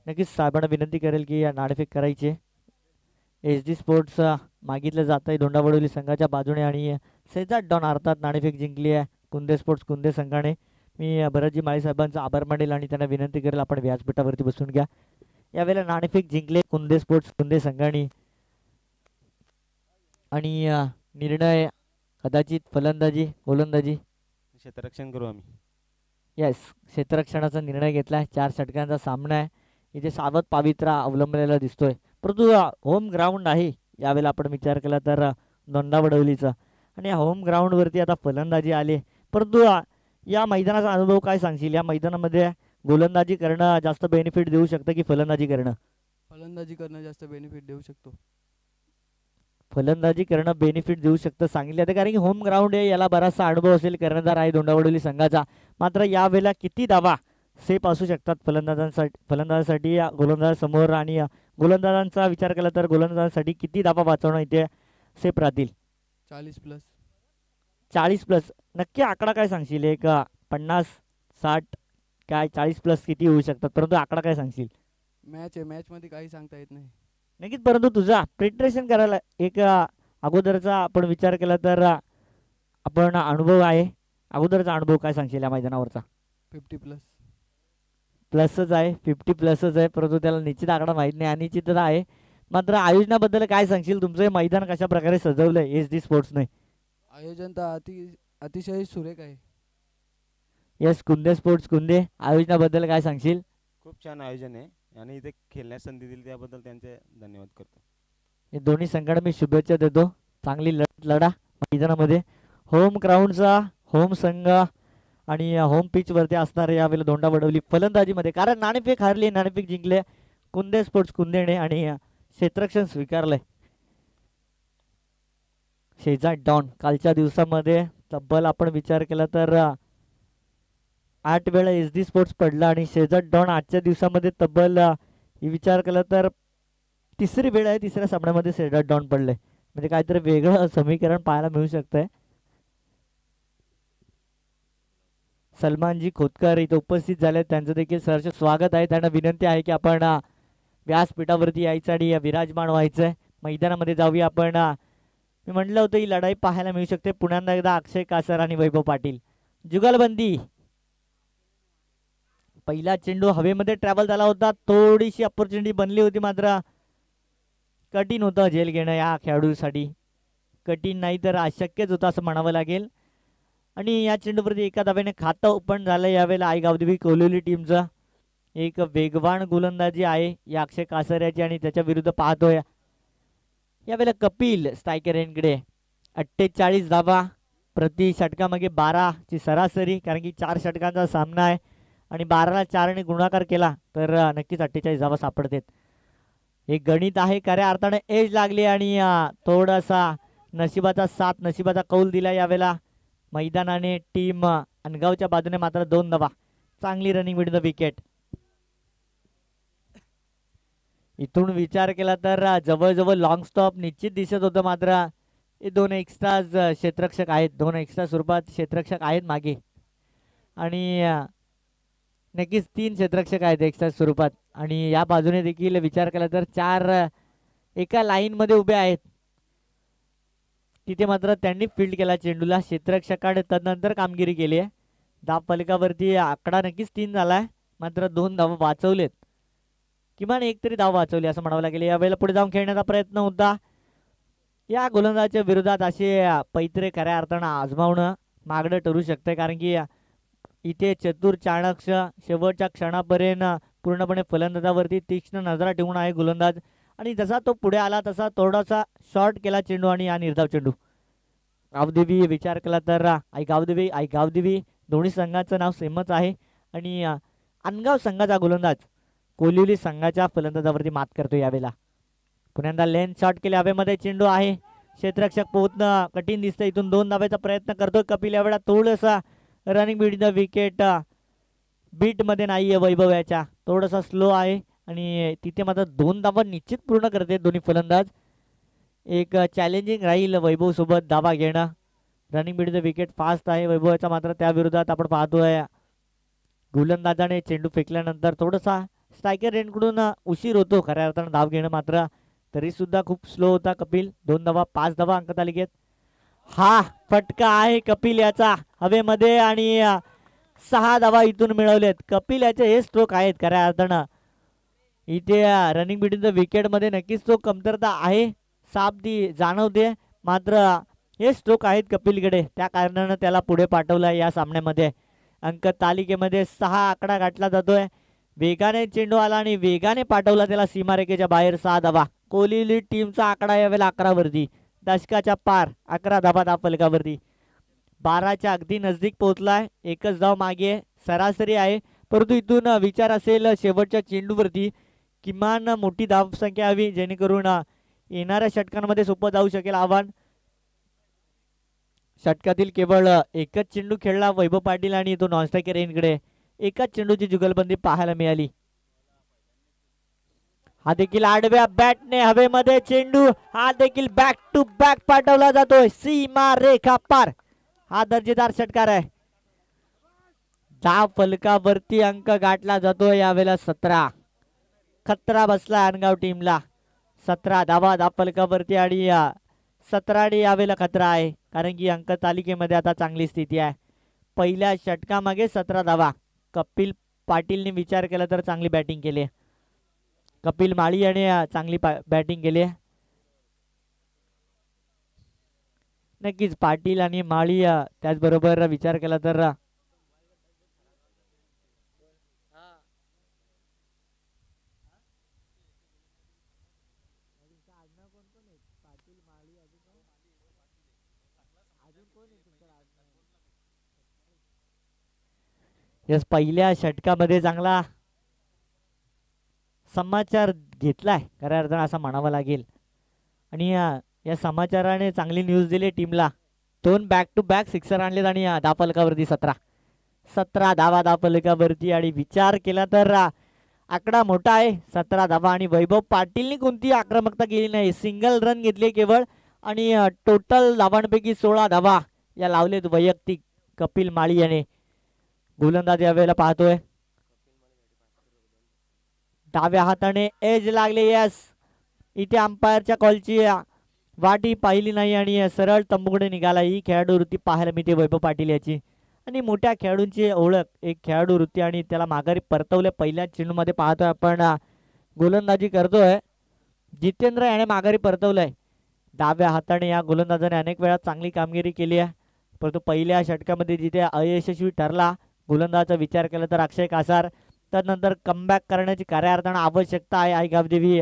नक्कीच साहेबांना विनंती करेल की नाणेफेक करायची. एसडी स्पोर्ट्स मागितलं जात आहे धोंडावडोली संघाच्या बाजूने आणि शेजाट डॉन अर्थात नाणेफेक जिंकली आहे कुंदे स्पोर्ट्स कुंदे संघाने. मी भरतजी माळी साहेबांचा आभार मानेल आणि त्यांना विनंती करेल आपण व्यासपीठावरती बसून घ्या. यावेळेला नाणेफेक जिंकले कुंदे स्पोर्ट्स कुंदे संघाने आणि निर्णय कदाचित फलंदाजी गोलंदाजी क्षेत्ररक्षण करू आम्ही. येस क्षेत्ररक्षणाचा निर्णय घेतला. 4 षटकांचा सामना आहे. इथे सावध पावित्रा अवलंबलेला दिसतोय, परंतु होम ग्राउंड आहे. यावेळेला आपण विचार केला तर धोंडावडोलीचा आणि होम ग्राउंडवरती आता फलंदाजी आले. परंतु या मैदानाचा अनुभव काय सांगशील? या मैदानामध्ये गोलंदाजी करणं जास्त बेनिफिट देऊ शकतं की फलंदाजी करणं? फलंदाजी करणं जास्त बेनिफिट देऊ शकतो. फलंदाजी करणं बेनिफिट देऊ शकतं सांगितलं जातं, कारण की होम ग्राउंड आहे, याला बराचसा अनुभव असेल कर्णधार आहे दोंडावडोली संघाचा. मात्र यावेळेला किती धावा सेफ असू शकतात फलंदाजांसाठी या गोलंदाजासमोर, आणि गोलंदाजांचा विचार केला तर गोलंदाजांसाठी किती धावा वाचवणं इथे सेफ राहतील? 40+. 40+. नक्की आकडा काय सांगशील? एक 50-60 काय 40+ किती होऊ शकतात, परंतु आकडा काय सांगशील? मॅच आहे, मॅचमध्ये काही सांगता येत नाही. नक्कीच, परंतु तुझा प्रिपरेशन करायला एक अगोदरचा आपण विचार केला तर आपण अनुभव आहे, अगोदरचा अनुभव काय सांगशील या मैदानावरचा? 50+. प्लसच आहे, 50+ आहे, परंतु त्याला निश्चित आकडा माहीत नाही, अनिश्चितता आहे. मात्र आयोजनाबद्दल काय सांगशील? तुमचं हे मैदान कशा प्रकारे सजवलंय SD स्पोर्ट्सने? आयोजन तर अतिशय सुरेख आहे. यस, कुंदे स्पोर्ट्स कुंदे, आयोजनाबद्दल काय सांगशील? खूप छान आयोजन आहे आणि इथे खेळण्यास संधी दिली त्याबद्दल त्यांचे धन्यवाद करतो. हे दोन्ही संघांना मी शुभेच्छा देतो. चांगली लढा मैदानामध्ये. होम ग्राउंडचा होम संघ आणि होम पिच वरती असणार यावेळेला दोंडावडवली फलंदाजीमध्ये, कारण नाणेफेक हारली, नाणेफेक जिंकले कुंदे स्पोर्ट्स कुंदेने आणि क्षेत्ररक्षण स्वीकारलंय शेजाट डॉन. कालच्या दिवसामध्ये तब्बल आपण विचार केला तर 8 वेळा SD स्पोर्ट्स पडला आणि शेजाट डॉन आजच्या दिवसामध्ये तब्बल विचार केला तर तिसरी वेळ आहे, तिसऱ्या सामन्यामध्ये शेजाट डॉन पडले. म्हणजे काहीतरी वेगळं समीकरण पाहायला मिळू शकतंय. सलमानजी खोतकर इथे उपस्थित झाले, त्यांचं देखील सहर्ष स्वागत आहे. त्यांना विनंती आहे की आपण व्यासपीठावरती यायचं आणि विराजमान व्हायचंय. मैदानामध्ये जाऊया आपण. मी म्हटलं होतं ही लढाई पाहायला मिळू शकते. पुन्हा एकदा अक्षय कासर आणि वैभव पाटील. जुगलबंदी. पहिला चेंडू हवेमध्ये ट्रॅव्हल झाला होता, थोडीशी अपॉर्च्युनिटी बनली होती, मात्र कठीण होतं झेल घेणं या खेळाडूसाठी. कठीण नाही तर अशक्यच होतं असं म्हणावं लागेल. आणि या चेंडूवरती एका धाब्याने खातं ओपन झालं यावेळेला आईगावदेवी कोलिवली टीमचं. एक वेगवान गोलंदाजी आहे या अक्षय कासऱ्याची आणि त्याच्या विरुद्ध पाहतोय यावेळेला कपिल स्ट्रायकर यांकडे. 48 धावा प्रति षटकामागे 12ची सरासरी, कारण की 4 षटकांचा सामना आहे आणि 12ला 4ने गुणाकार केला तर नक्कीच 48 धावा सापडतात. हे गणित आहे, खऱ्या अर्थाने एज लागली आणि थोडासा नशिबाचा साथ, नशिबाचा कौल दिला यावेळेला मैदानाने. टीम अनगावच्या बाजूने मात्र 2 धावा. चांगली रनिंग विथ द विकेट. इथून विचार केला तर जवळजवळ लॉंग स्टॉप निश्चित दिसत होतं, मात्र हे 2 एक्स्ट्रा क्षेत्ररक्षक आहेत, 2 एक्स्ट्रा स्वरूपात क्षेत्ररक्षक आहेत मागे, आणि नक्कीच 3 क्षेत्ररक्षक आहेत एक्स्ट्रा स्वरूपात. आणि या बाजूने देखील विचार केला तर 4 एका लाईन मध्ये उभे आहेत. तिथे मात्र त्यांनी फील्ड केला चेंडूला. क्षेत्ररक्षकाने तदनंतर कामगिरी केली आहे. धाव फलकावरती आकडा नक्कीच 3 झालाय, मात्र 2 धावा वाचवलेत, किमान एक तरी धाव वाचवली असं म्हणावं लागेल. यावेळेला पुढे जाऊन खेळण्याचा प्रयत्न होता या गोलंदाजाच्या विरोधात. असे पैत्रे खऱ्या अर्थानं आजमावणं मागणं ठरू शकतंय, कारण की इथे चतुर चाणक्य शेवटच्या क्षणापर्यंत पूर्णपणे फलंदाजावरती तीक्ष्ण नजरा ठेवून आहे गोलंदाज. आणि जसा तो पुढे आला तसा थोडासा शॉर्ट केला चेंडू आणि हा निर्धाव चेंडू. गावदेवी विचार केला तर आई गावदेवी दोन्ही संघाचं नाव सेमच आहे आणि अनगाव संघाचा गोलंदाज कोलिवली संघाच्या फलंदाजावरती मात करतो यावेळेला. पुन्हा लेन शॉट केले हवेमध्ये, चेंडू आहे, क्षेत्ररक्षक पोहोचणं कठीण दिसतं. इथून 2 धाब्याचा प्रयत्न करतो कपिल. यावेळेला थोडंसा रनिंग बीट द विकेट बीट मध्ये नाहीये वैभव, याच्या थोडासा स्लो आहे आणि तिथे मात्र 2 धावा निश्चित पूर्ण करते दोन्ही फलंदाज. एक चॅलेंजिंग राहील वैभव सोबत धावा घेणं. Running between wicket fast आहे वैभवाचा, मात्र त्या विरोधात आपण पाहतोय गोलंदाजाने चेंडू फेकल्यानंतर थोडासा स्ट्रायकर रेनकडून उशीर होतो खऱ्या अर्थानं धाव घेणं, मात्र तरी सुद्धा खूप स्लो होता कपिल. 2 धावा 5 धावा अंकतालिकेत. हा फटका आहे कपिल याचा हवेमध्ये आणि 6 धावा इथून मिळवलेत. कपिल याचे हे स्ट्रोक आहेत खऱ्या अर्थानं. इथे रनिंग बिटवीन द विकेट मध्ये नक्कीच तो कमतरता आहे, साफ ती जाणवते, मात्र हे स्ट्रोक आहेत कपिलकडे, त्या कारणानं त्याला पुढे पाठवलं या सामन्यामध्ये. अंक तालिकेमध्ये 6 आकडा गाठला जातोय. वेगाने चेंडू आला आणि वेगाने पाठवला त्याला सीमारेखेच्या बाहेर. 6 धावा. कोहली टीमचा आकडा यावेळेला 11 वरती, दशकाच्या पार 11 धावा धाव फलकावरती. 12च्या अगदी नजदीक पोहोचलाय. एकच धाव मागे सरासरी आहे, परंतु इथून विचार असेल शेवटच्या चेंडूवरती किमान मोठी धाव संख्या हवी, जेणेकरून येणाऱ्या षटकांमध्ये सोपं जाऊ शकेल आव्हान. षटकातील केवळ एकच चेंडू खेळला वैभव पाटील आणि तो नॉनस्ट्रायकर रेंजकडे एकाच चेंडूची जुगलबंदी पाहायला मिळाली. हा देखील आडव्या बॅटने हवेमध्ये चेंडू, हा देखील बॅक टू बॅक पाठवला जातोय सीमा रेखा पार. हा दर्जेदार षटकार आहे. धाव फलकावरती अंक गाठला जातोय यावेळेला 17. खतरा बसला अनगाव टीमला. 17 धावा धाव फलकावरती आणि 17 यावेळेला खतरा आहे कारण की अंक तालिकेमध्ये आता चांगली स्थिती आहे. पहिल्या षटकामागे 17 धावा. कपिल पाटीलने विचार केला तर चांगली बॅटिंग केली. कपिल माळी याने चांगली बॅटिंग केली. नक्कीच पाटील आणि माळी त्याचबरोबर विचार केला तर यस पहिल्या षटकामध्ये चांगला समाचार घेतलाय खऱ्या अर्थानं असं म्हणावं लागेल. आणि या समाचाराने चांगली न्यूज दिली टीमला. 2 बॅक टू बॅक सिक्सर आणलेत आणि धावफलकावरती 17 धावा धावफलकावरती. आणि विचार केला तर आकडा मोठा आहे 17 धावा. आणि वैभव पाटीलनी कोणती आक्रमकता केली नाही, सिंगल रन घेतले केवळ. आणि टोटल धावांपैकी 16 धावा या लावलेत वैयक्तिक कपिल माळी याने. गोलंदाज यावेळेला पाहतोय डाव्या हाताने एज लागले. यस इथे अंपायरच्या कॉलची वाटी पाहिली नाही आणि सरळ तंबूकडे निघाला. ही खेळाडू वृत्ती पाहायला मिळते वैभव पाटील याची. आणि मोठ्या खेळाडूंची ओळख एक खेळाडू वृत्ती आणि त्याला माघारी परतवले. पहिल्या चेंडूमध्ये पाहतोय आपण गोलंदाजी करतोय जितेंद्र याने माघारी परतवलंय. डाव्या हाताने या गोलंदाजाने अनेक वेळा चांगली कामगिरी केली आहे, परंतु पहिल्या षटकामध्ये जिथे अयशस्वी ठरला गोलंदाजाचा विचार केला तर अक्षय कासार. त्यानंतर कमबॅक करण्याची खऱ्या अर्थानं आवश्यकता आहे आई गावदेवी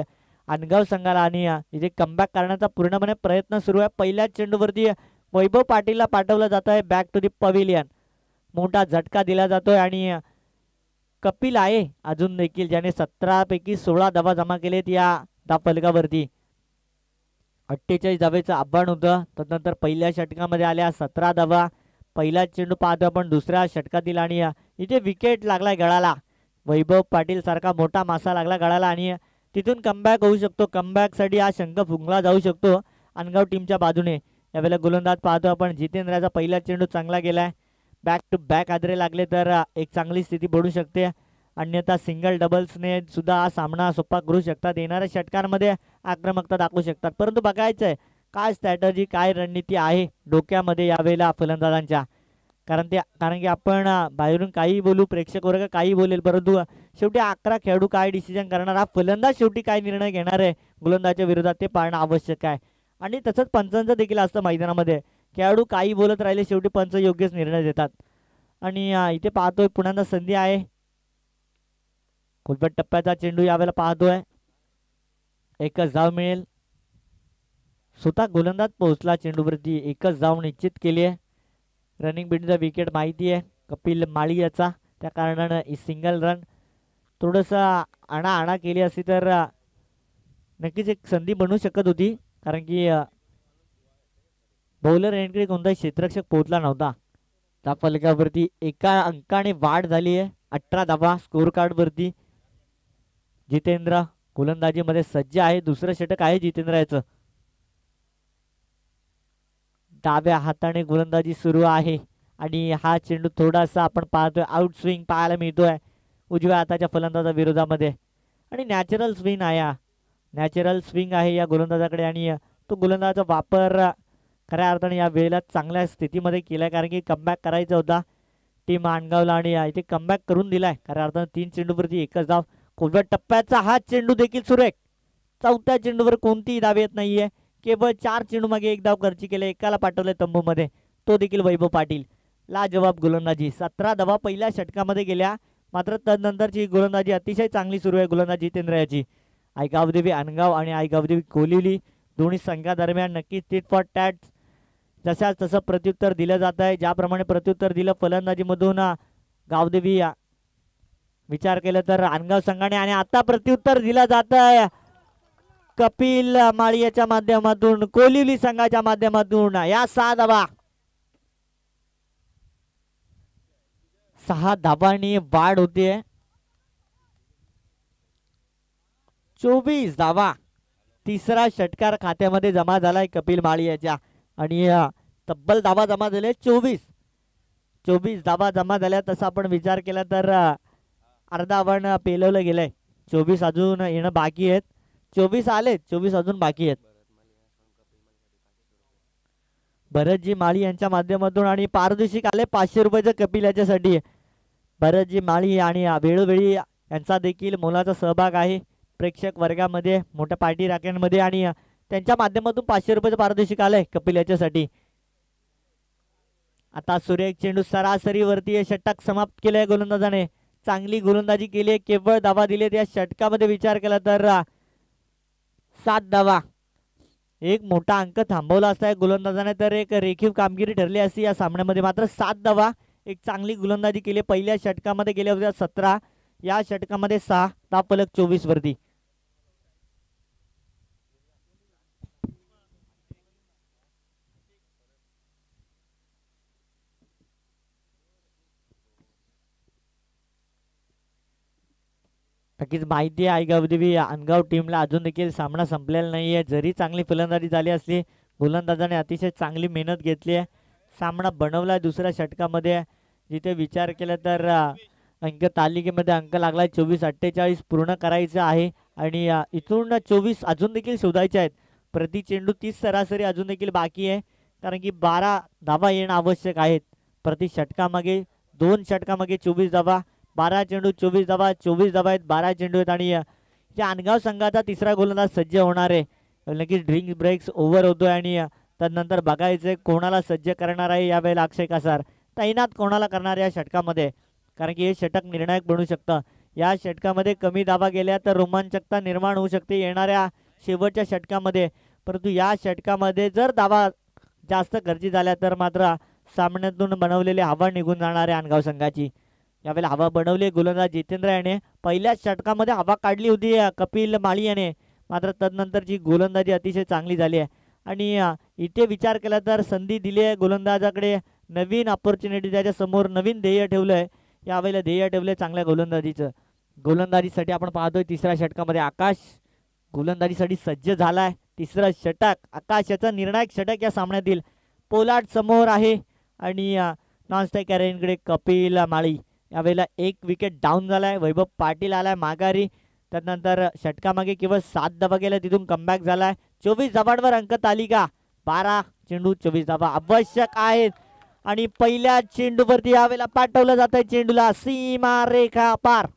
अनगाव संघाला. आणि इथे कमबॅक करण्याचा पूर्णपणे प्रयत्न सुरू आहे. पहिल्या चेंडूवरती वैभव पाटीलला पाठवलं जात आहे बॅक टू दी पवेलियन. मोठा झटका दिला जातोय आणि कपिल आहे अजून देखील ज्याने 17 पैकी 16 धावा जमा केलेत या धावफलकावरती. 48 धावेचं आव्हान होतं. त्यानंतर पहिल्या षटकामध्ये आल्या 17 धावा. पहिला चेंडू पाहतो आपण दुसऱ्या षटकातील आणि इथे विकेट लागलाय गळाला. वैभव पाटील सारखा मोठा मासा लागला गळाला आणि तिथून कमबॅक होऊ शकतो. कमबॅकसाठी हा शंख फुंकला जाऊ शकतो अनगाव टीमच्या बाजूने. यावेळेला गोलंदाज पाहतो आपण जितेंद्रचा पहिला चेंडू चांगला गेलाय. बॅक टू बॅक आदरे लागले तर एक चांगली स्थिती बनू शकते. अन्यथा सिंगल डबल्सने सुद्धा हा सामना सोपा करू शकतात. येणाऱ्या षटकांमध्ये आक्रमकता दाखवू शकतात. परंतु बघायचं आहे काय स्ट्रॅटजी काय रणनीती आहे डोक्यामध्ये यावेळेला फलंदाजांच्या. कारण की आपण बाहेरून काही बोलू प्रेक्षक वर्ग काही बोलेल, परंतु शेवटी 11 खेळाडू काय डिसिजन करणार, हा फलंदाज शेवटी काय निर्णय घेणार आहे गोलंदाजाच्या विरोधात ते पाहणं आवश्यक आहे. आणि तसंच पंचांचं देखील असतं मैदानामध्ये. खेळाडू काही बोलत राहिले शेवटी पंच योग्यच निर्णय देतात. आणि इथे पाहतोय पुन्हा संधी आहे. खोलपट टप्प्याचा चेंडू यावेळेला पाहतोय. एकच धाव मिळेल. स्वतः गोलंदाज पोहोचला चेंडूवरती. एकच धाव निश्चित केली आहे. रनिंग बिटचा विकेट माहिती आहे कपिल माळी याचा, त्या कारणानं सिंगल रन. थोडंसं आणा केली असती तर नक्कीच एक संधी बनू शकत होती. कारण की बॉलर एंडकडे कोणताही क्षेत्ररक्षक पोहोचला नव्हता. त्या फलकावरती एका अंकाने वाढ झाली आहे. 18 धावा स्कोर कार्ड वरती. जितेंद्र गोलंदाजीमध्ये सज्ज आहे. दुसरं षटक आहे जितेंद्र याचं. डाव्या हाताने गोलंदाजी सुरू आहे आणि हा चेंडू थोडासा आपण पाहतोय आउट स्विंग पाहायला मिळतोय उजव्या हाताच्या फलंदाजा विरोधामध्ये. आणि नॅचरल स्विंग आहे, नॅचरल स्विंग आहे या गोलंदाजाकडे. आणि तो गोलंदाजाचा वापर खऱ्या अर्थाने या वेळेला चांगल्या स्थितीमध्ये केलाय, कारण की कमबॅक करायचा होता टीम अनगावला आणि इथे कमबॅक करून दिलाय खऱ्या अर्थाने. 3 चेंडूवरती एकच धाव. खोलव्या टप्प्याचा हा चेंडू देखील सुरेख. चौथ्या चेंडूवर कोणतीही धाव येत नाहीये. केवळ 4 चेंडू मागे एक धाव खर्ची केले. एकाला पाठवले तंबूमध्ये, तो देखील वैभव पाटील. लाजवाब गोलंदाजी. 17 धावा पहिल्या षटकामध्ये गेल्या, मात्र तदनंतरची गोलंदाजी अतिशय चांगली सुरू आहे गोलंदाज जितेंद्र याची. आयगावदेवी अनगाव आणि आयगावदेवी कोलिवली दोन्ही संघादरम्यान नक्कीच टिट फॉर टॅट जशाच तसं प्रत्युत्तर दिलं जात आहे. ज्याप्रमाणे प्रत्युत्तर दिलं फलंदाजीमधून गावदेवी विचार केला तर अनगाव संघाने, आणि आता प्रत्युत्तर दिलं जात आहे कपिल माळियाच्या माध्यमातून कोलिवली संघाच्या माध्यमातून या 6 धावा 6 धावांनी वाढ होते. 24 धावा तिसरा षटकार खात्यामध्ये जमा झालाय कपिल माळियाच्या आणि तब्बल धावा जमा झाले 24 धावा जमा झाल्या. तसा आपण विचार केला तर अर्धा आपण पेलवलं गेलंय. 24 अजून येणं बाकी आहेत. 24 आलेत, 24 अजून बाकी आहेत. भरतजी माळी यांच्या माध्यमातून आणि पारितोषिक आले 500 रुपयाचं कपिल याच्यासाठी. भरतजी माळी आणि वेळोवेळी यांचा देखील मोलाचा सहभाग आहे प्रेक्षक वर्गामध्ये, मोठ्या पार्टी राख्यांमध्ये आणि त्यांच्या माध्यमातून 500 रुपयाचं पारितोषिक आलंय कपिल याच्यासाठी. आता सुरेख चेंडू सरासरीवरती षटक समाप्त केलंय गोलंदाजाने. चांगली गोलंदाजी केली, केवळ धावा दिलेत या षटकामध्ये. विचार केला तर 7 धावा, एक मोठा अंक थांबवला असता गोलंदाजाने तर एक रेखीव कामगिरी ठरली असती या सामन्यामध्ये. मात्र 7 धावा, एक चांगली गोलंदाजी केली. पहिल्या षटकामध्ये गेल्या होत्या 17, या षटकामध्ये 6, धाव फलक 24 वरती. नक्कीच माहिती आहे गावदेवी अनगाव टीमला अजून देखील सामना संपलेला नाहीये. जरी चांगली फलंदाजी झाली असली, गोलंदाजाने अतिशय चांगली मेहनत घेतली आहे, सामना बनवला दुसऱ्या षटकामध्ये. जिथे विचार केला तर अंक तालिकेमध्ये अंक लागलाय 24-48 पूर्ण करायचं आहे आणि इथून 24 अजून देखील शोधायचे आहेत. प्रति चेंडू 30 सरासरी अजून देखील बाकी आहे, कारण की 12 धावा येणं आवश्यक आहेत प्रति षटकामागे. 2 षटकामागे 24 धावा, 12 चेंडू 24 धावा, 24 धावा आहेत, 12 चेंडू आहेत. आणि या अनगाव संघाचा तिसरा गोलंदाज सज्ज होणार आहे. नक्कीच ड्रिंक ब्रेक्स ओव्हर होतोय आणि त्यानंतर बघायचं कोणाला सज्ज करणार आहे यावेळेला अक्षय कासार, तैनात कोणाला करणार या षटकामध्ये, कारण की हे षटक निर्णायक बनू शकतं. या षटकामध्ये कमी धावा गेल्या तर रोमांचकता निर्माण होऊ शकते येणाऱ्या शेवटच्या षटकामध्ये. परंतु या षटकामध्ये जर धावा जास्त गरजी झाल्या तर मात्र सामन्यातून बनवलेली हवा निघून जाणार आहे अनगाव संघाची. यावेळेला हवा बनवली गोलंदाज जितेंद्र याने. पहिल्याच षटकामध्ये हवा काढली होती कपिल माळी याने, मात्र तदनंतरची गोलंदाजी अतिशय चांगली झाली आहे. आणि इथे विचार केला तर संधी दिली आहे गोलंदाजाकडे, नवीन ऑपॉर्च्युनिटी त्याच्या समोर, नवीन ध्येय ठेवलंय. यावेळेला ध्येय ठेवलंय चांगल्या गोलंदाजीचं. गोलंदाजीसाठी आपण पाहतोय तिसऱ्या षटकामध्ये आकाश गोलंदाजीसाठी सज्ज झालाय. तिसरं षटक, आकाश याचा निर्णायक षटक या सामन्यातील. पोलार्ड समोर आहे आणि नॉन स्ट्रायकर कपिल माळी. यावेळेला एक विकेट डाऊन झालाय. वैभव पाटील आलाय माघारी. त्यानंतर षटकामागे केवळ 7 धावा गेल्या, तिथून कमबॅक झालाय. 24 धावांवर अंक तालिका, 12 चेंडू 24 धावा आवश्यक आहेत. आणि पहिल्या चेंडूवरती यावेळेला पाठवलं जात आहे चेंडूला सीमा रेखा पार.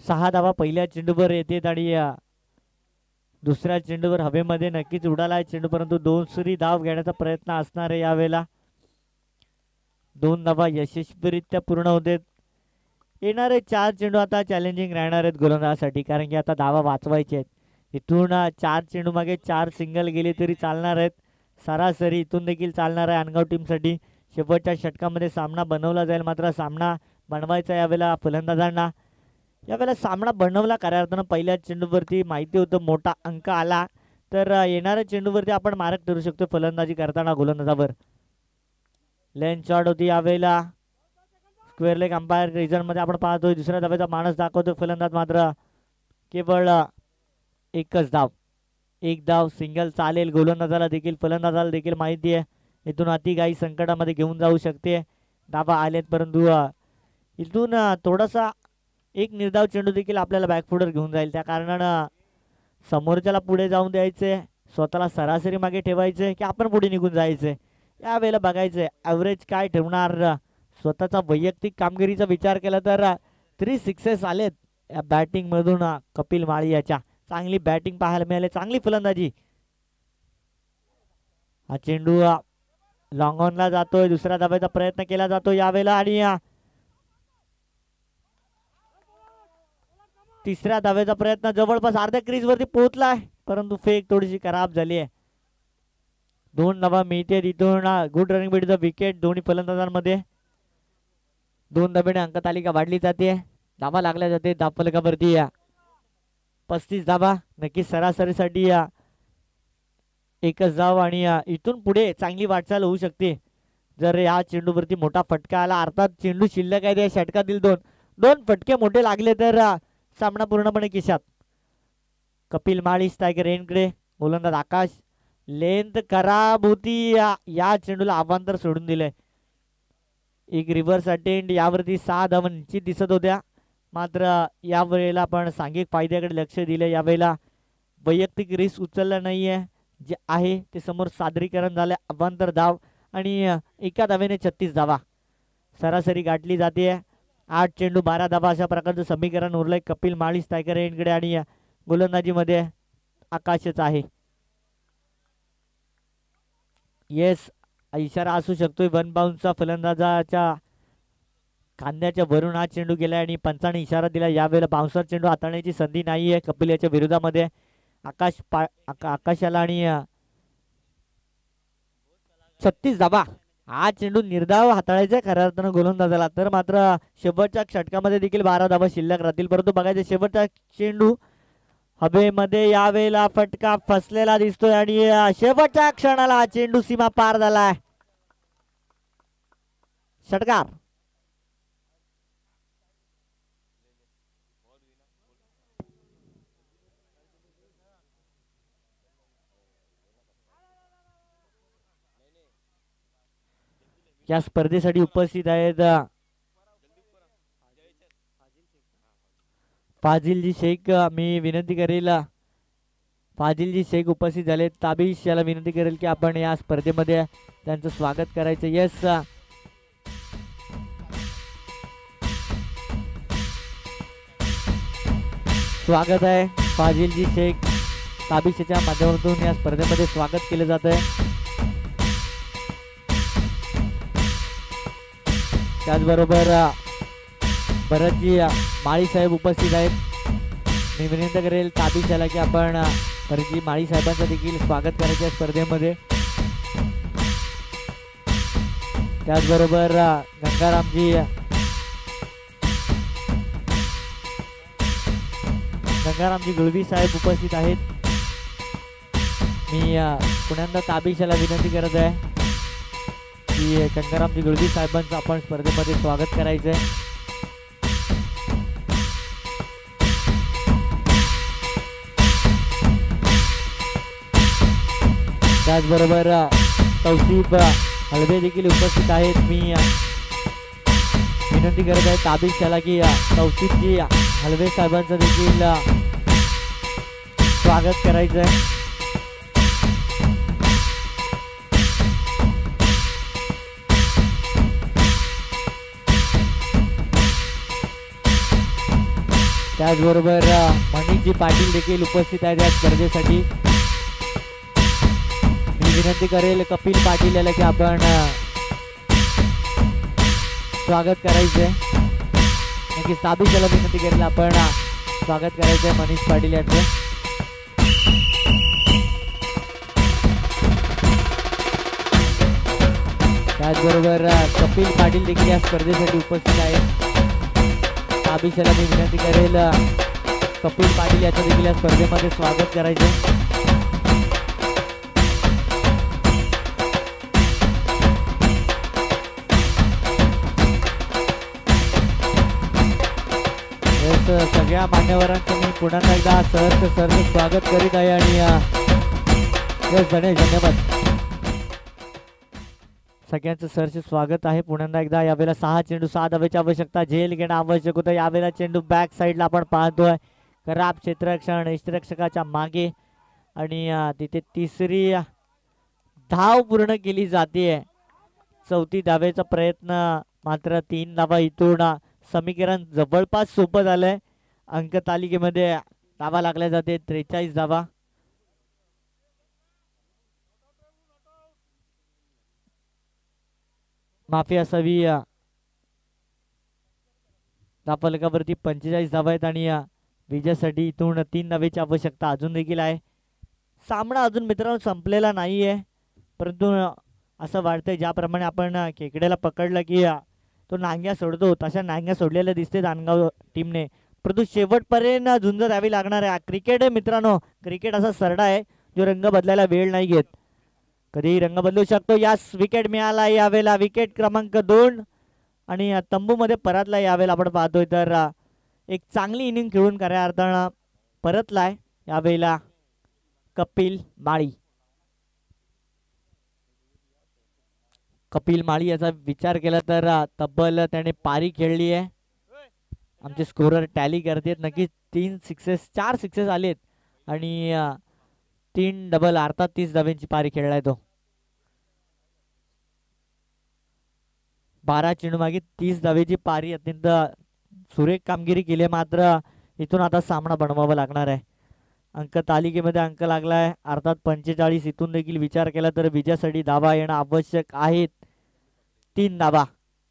सहा धावा पहिल्या चेंडूवर येतात आणि दुसऱ्या चेंडूवर हवेमध्ये नक्कीच उडाला आहे चेंडू, परंतु दुसरी धाव घेण्याचा प्रयत्न असणार आहे यावेळेला. 2 धावा यशस्वीरित्या पूर्ण होते. येणारे 4 चेंडू आता चॅलेंजिंग राहणार आहेत गोलंदाजासाठी, कारण की आता धावा वाचवायचे आहेत. इथून 4 चेंडू मागे 4 सिंगल गेले तरी चालणार आहेत. सरासरी इथून देखील चालणार आहे अनगाव टीमसाठी. शेवटच्या षटकामध्ये सामना बनवला जाईल, मात्र सामना बनवायचा यावेळेला फलंदाजांना. यावेळेला सामना बनवला खऱ्या अर्थानं. पहिल्या चेंडूवरती माहिती होतं मोठा अंक आला तर येणाऱ्या चेंडूवरती आपण मारक ठरू शकतो फलंदाजी करताना गोलंदाजावर. लेन शॉट होती यावेळेला. स्क्वेअर लेग अंपायर रिझनमध्ये आपण पाहतोय दुसऱ्या धावेचा माणूस दाखवतो फलंदाज, मात्र केवळ एकच धाव. एक धाव सिंगल चालेल गोलंदाजाला देखील, फलंदाजाला देखील माहिती आहे इथून अति काही संकटामध्ये घेऊन जाऊ शकते. धावा आलेत, परंतु इथून थोडासा एक निर्धाव चेंडू देखील आपल्याला बॅकफुडर घेऊन जाईल. त्या कारणानं समोरच्याला पुढे जाऊन द्यायचे, स्वतःला सरासरी मागे ठेवायचे की आपण पुढे निघून जायचे, यावेळेला बघायचे ॲव्हरेज काय ठेवणार. स्वतःचा वैयक्तिक कामगिरीचा विचार केला तर 3 सिक्सेस आलेत या बॅटिंगमधून कपिल माळी याच्या. चांगली बॅटिंग पाहायला मिळाली, चांगली फलंदाजी. हा चेंडू लॉंग ऑनला जातोय, दुसऱ्या धाब्याचा प्रयत्न केला जातो यावेळेला आणि तिसऱ्या धाब्याचा प्रयत्न जवळपास अर्ध्या क्रीज वरती पोहोचलाय, परंतु फेक थोडीशी खराब झाली आहे. 2 धाबा मिळते तिथून. Good running bit the wicket दोन्ही फलंदाजांमध्ये. 2 धाब्याने अंक तालिका वाढली जाते. धाबा लागल्या जाते धावफलकावरती 35 धाबा. नक्कीच सरासरीसाठी एकच धाव आणि इथून पुढे चांगली वाटचाल होऊ शकते जर या चेंडूवरती मोठा फटका आला. अर्थात चेंडू शिल्लक आहे, त्या षटकातील 2 फटके मोठे लागले तर सामना पूर्णपणे खिशात. कपिल माळी टायगर यांकडे, गोलंदाज आकाश. लेंथ खराब होती, या चेंडूला अवांतर सोडून दिलंय. एक रिव्हर्स अटेंड, यावरती 6 धावा निश्चित दिसत होत्या, मात्र यावेळेला आपण सांघिक फायद्याकडे लक्ष दिले. यावेळेला वैयक्तिक रिस्क उचलला नाहीये, जे आहे ते समोर सादरीकरण झाले. अवांतर धाव आणि एका धावेने 36 धावा सरासरी गाठली जाते. 8 चेंडू 12 धावा अशा प्रकारचं समीकरण उरलंय कपिल माळी टायगर यांकडे आणि गोलंदाजीमध्ये आकाशच आहे. येस इशारा असू शकतोय वन बाउन्सचा. फलंदाजाच्या खांद्याच्या वरून हा चेंडू गेलाय आणि पंचाने इशारा दिला. यावेळेला बाउन्सर चेंडू हाताळण्याची संधी नाहीये कपिल याच्या विरोधामध्ये. आकाशाला आणि 36 धावा. हा चेंडू निर्धाव हाताळायचा खऱ्या अर्थानं गोलंदाजाला, तर मात्र शेवटच्या षटकामध्ये देखील 12 धावा शिल्लक राहतील. परंतु बघायचं शेवटचा चेंडू हवेमध्ये यावेळेला फटका फसलेला दिसतोय आणि शेवटच्या क्षणाला हा चेंडू सीमा पार झालाय. षटकार. या स्पर्धेसाठी उपस्थित आहेत फाजिलजी शेख. मी विनंती करेल फाजिलजी शेख उपस्थित झाले. ताबिश याला विनंती करेल की आपण या स्पर्धेमध्ये त्यांचं स्वागत करायचं. येस स्वागत आहे फाजिलजी शेख. ताबिशच्या माध्यमातून या स्पर्धेमध्ये स्वागत केलं जात आहे. त्याचबरोबर भरतजी माळी साहेब उपस्थित आहेत. मी विनंती करेल ताबिश याला की आपण भरतजी माळी साहेबांचं देखील स्वागत करायचं स्पर्धेमध्ये. त्याचबरोबर गंगारामजी गुळवी साहेब उपस्थित आहेत. मी पुण्यांदा ताबिश याला विनंती करत आहे की गंगारामजी गुळवी साहेबांचं आपण स्पर्धेमध्ये स्वागत करायचंय. त्याचबरोबर तौसिफ हलवे देखील उपस्थित आहेत. मी विनंती करत आहे ताबिश याला की तौसिफजी हलवे साहेबांचं देखील स्वागत करायचं आहे. त्याचबरोबर मनीषजी पाटील देखील उपस्थित आहेत या स्पर्धेसाठी. मी विनंती करेल कपिल पाटील याला की आपण स्वागत करायचंय. नक्कीच ताबिश याला विनंती करेल आपण स्वागत करायचंय मनीष पाटील यांचं. त्याचबरोबर कपिल पाटील देखील या स्पर्धेसाठी उपस्थित आहेत. ताबिश याला मी विनंती करेल कपिल पाटील याचं देखील या स्पर्धेमध्ये स्वागत करायचं. सगळ्या मान्यवरांचं मी पुन्हा एकदा सहर्ष स्वागत करीत आहे आणि धन्यवाद. सगळ्यांचं सहर्ष स्वागत आहे पुन्हा एकदा. यावेळेला 6 चेंडू 6 धावेची आवश्यकता, झेल घेणं आवश्यक होतं. यावेळेला चेंडू बॅक साईडला आपण पाहतोय, खराब क्षेत्ररक्षण यष्टिरक्षकाच्या मागे आणि तिथे तिसरी धाव पूर्ण केली जाते. 4थी धावेचा प्रयत्न, मात्र 3 धावा इथून समीकरण जवळपास सोपं झालंय. अंक तालिकेमध्ये धावा लागल्या जाते 43 धावा. माफी असावी. धावफलकावरती 45 धावा आहेत आणि विजयासाठी इथून 3 धावेची आवश्यकता अजून देखील आहे. सामना अजून मित्रांनो संपलेला नाहीये, परंतु असं वाटतंय ज्याप्रमाणे आपण खेकड्याला पकडलं की तो नांग्या सोडतो, तशा नांग्या सोडलेल्या दिसते नांदगाव टीमने. परंतु शेवटपर्यंत झुंज द्यावी लागणार आहे. क्रिकेट आहे मित्रांनो, क्रिकेट असा सरडा आहे जो रंग बदलायला वेळ नाही घेत, कधीही रंग बदलू शकतो. यास विकेट मिळाला यावेळेला, विकेट क्रमांक 2 आणि तंबूमध्ये परतला यावेळेला आपण पाहतोय. तर एक चांगली इनिंग खेळून खऱ्या अर्थानं परतलाय यावेळेला कपिल माळी. कपिल माळी याचा विचार केला तर तब्बल त्याने पारी खेळली आहे. आमचे स्कोरर टॅली करतात, नक्कीच 4 सिक्सेस आलेत आणि 3 डबल अर्थात 30 धाब्यांची पारी खेळलाय तो. 12 चेंडू मागे 30 धावेची पारी, अत्यंत सुरेख कामगिरी केली. मात्र इथून आता सामना बनवावा लागणार आहे. अंक तालिकेमध्ये अंक लागलाय अर्थात 45. इथून देखील विचार केला तर विजयासाठी धावा येणं आवश्यक आहेत. 3 धावा,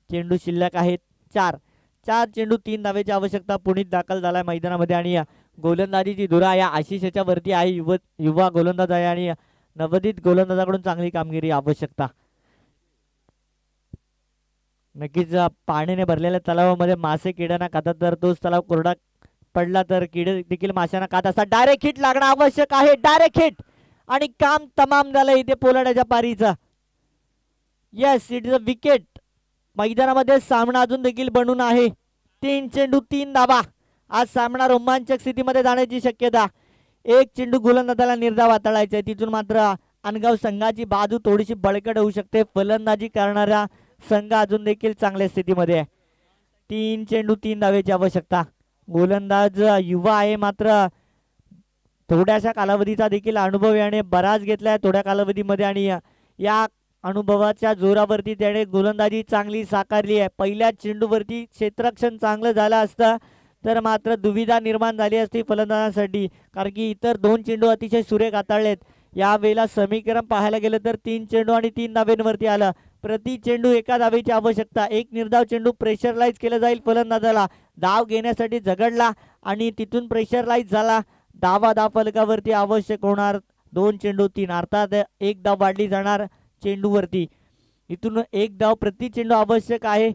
चेंडू शिल्लक आहेत 4 चेंडू 3 धावेची आवश्यकता. पुणित दाखल झालाय मैदानामध्ये आणि गोलंदाजीची धुरा या आशिषच्या वरती आहे. युवा गोलंदाज आहे आणि नवोदित गोलंदाजाकडून चांगली कामगिरी आवश्यकता. नक्कीच पाण्याने भरलेल्या तलावामध्ये मासे किड्यांना खातात, तर तोच तलाव कोरडा पडला तर किडे देखील माशांना खात असतात. डायरेक्ट हिट लागणं आवश्यक आहे, डायरेक्ट हिट आणि काम तमाम झालं इथे पोलाडाच्या पारीचा. Yes, it is a wicket. मैदानामध्ये सामना अजून देखील बनून आहे. 3 चेंडू 3 धावा. आज सामना रोमांचक स्थितीमध्ये जाण्याची शक्यता. 1 चेंडू गोलंदाजाला निर्धाव हाताळायचा आहे. तिथून मात्र अनगाव संघाची बाजू थोडीशी बळकट होऊ शकते. फलंदाजी करणारा संघ अजून देखील चांगल्या स्थितीमध्ये आहे. 3 चेंडू 3 धावेची आवश्यकता. गोलंदाज युवा आहे, मात्र थोड्याशा कालावधीचा देखील अनुभव याने बराच घेतलाय थोड्या कालावधीमध्ये आणि या अनुभवाच्या जोरावरती त्याने गोलंदाजी चांगली साकारली आहे. पहिल्या चेंडूवरती क्षेत्ररक्षण चांगलं झालं असतं तर मात्र दुविधा निर्माण झाली असती फलंदाजांसाठी, कारण की इतर 2 चेंडू अतिशय सुरेख हाताळलेत. यावेळेला समीकरण पाहायला गेलं तर 3 चेंडू आणि 3 धावेंवरती आलं. प्रति चेंडू 1 धावेची आवश्यकता. 1 निर्धाव चेंडू प्रेशरलाइज केलं जाईल फलंदाजाला, धाव घेण्यासाठी झगडला आणि तिथून प्रेशरलाइज झाला, धाव फलकावरती आवश्यक होणार. 2 चेंडू 3 अर्थात 1 धाव वाढली जाणार चेंडूवरती. इथून 1 धाव प्रति चेंडू आवश्यक आहे.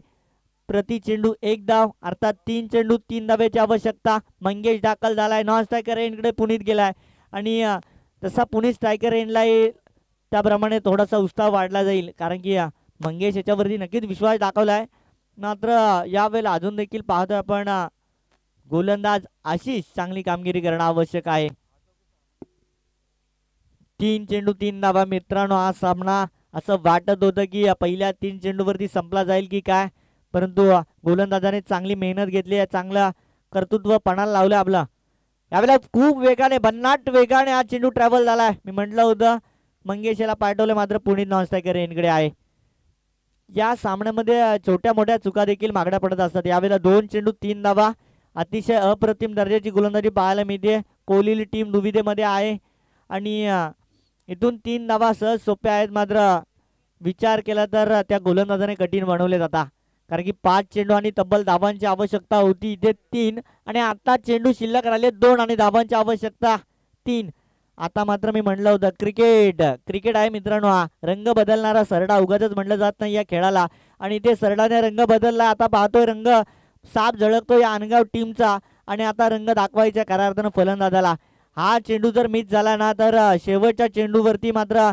प्रति चेंडू 1 धाव अर्थात 3 चेंडू 3 धावेची आवश्यकता. मंगेश दाखल झालाय, नॉन स्ट्रायकर एंडकडे पुनीत गेलाय आणि तसा पुणे स्ट्रायकर एंडला त्याप्रमाणे थोडासा उत्साह वाढला जाईल, कारण की मंगेश याच्यावरती नक्कीच विश्वास दाखवलाय. मात्र यावेळेला अजून देखील पाहतोय आपण गोलंदाज आशिष चांगली कामगिरी करणं आवश्यक आहे. 3 चेंडू 3 धावा. मित्रांनो, हा सामना असं वाटत होतं की पहिल्या 3 चेंडूवरती संपला जाईल की काय, परंतु गोलंदाजाने चांगली मेहनत घेतली आहे, चांगला कर्तृत्व पणाला लावलं आपला. यावेळेला खूप वेगाने भन्नाट वेगाने हा चेंडू ट्रॅव्हल झालाय. मी म्हटलं होतं मंगेश याला पाठवलं, मात्र पुणे नॉन स्ट्रायकर यांकडे आहे. या सामन्यामध्ये छोट्या मोठ्या चुका देखील मागण्या पडत असतात. यावेळेला 2 चेंडू 3 धावा. अतिशय अप्रतिम दर्जाची गोलंदाजी पाहायला मिळते. कोहली टीम दुविधेमध्ये आहे आणि इथून 3 धावा सहज सोप्या आहेत, मात्र विचार केला तर त्या गोलंदाजाने कठीण बनवले जातात, कारण की 5 चेंडू आणि तब्बल धावांची आवश्यकता होती, इथे 3 आणि आता चेंडू शिल्लक राहिले 2 आणि धावांची आवश्यकता 3. आता मात्र मी म्हटलं होतं क्रिकेट आहे मित्रांनो, हा रंग बदलणारा सरडा उगाच म्हटलं जात नाही या खेळाला, आणि ते सरडाने रंग बदलला. आता पाहतोय रंग साप झळकतो या अनगाव टीमचा आणि आता रंग दाखवायचा खऱ्या अर्थानं फलंदाजाला. हा चेंडू जर मिस झाला ना तर शेवटच्या चेंडूवरती मात्र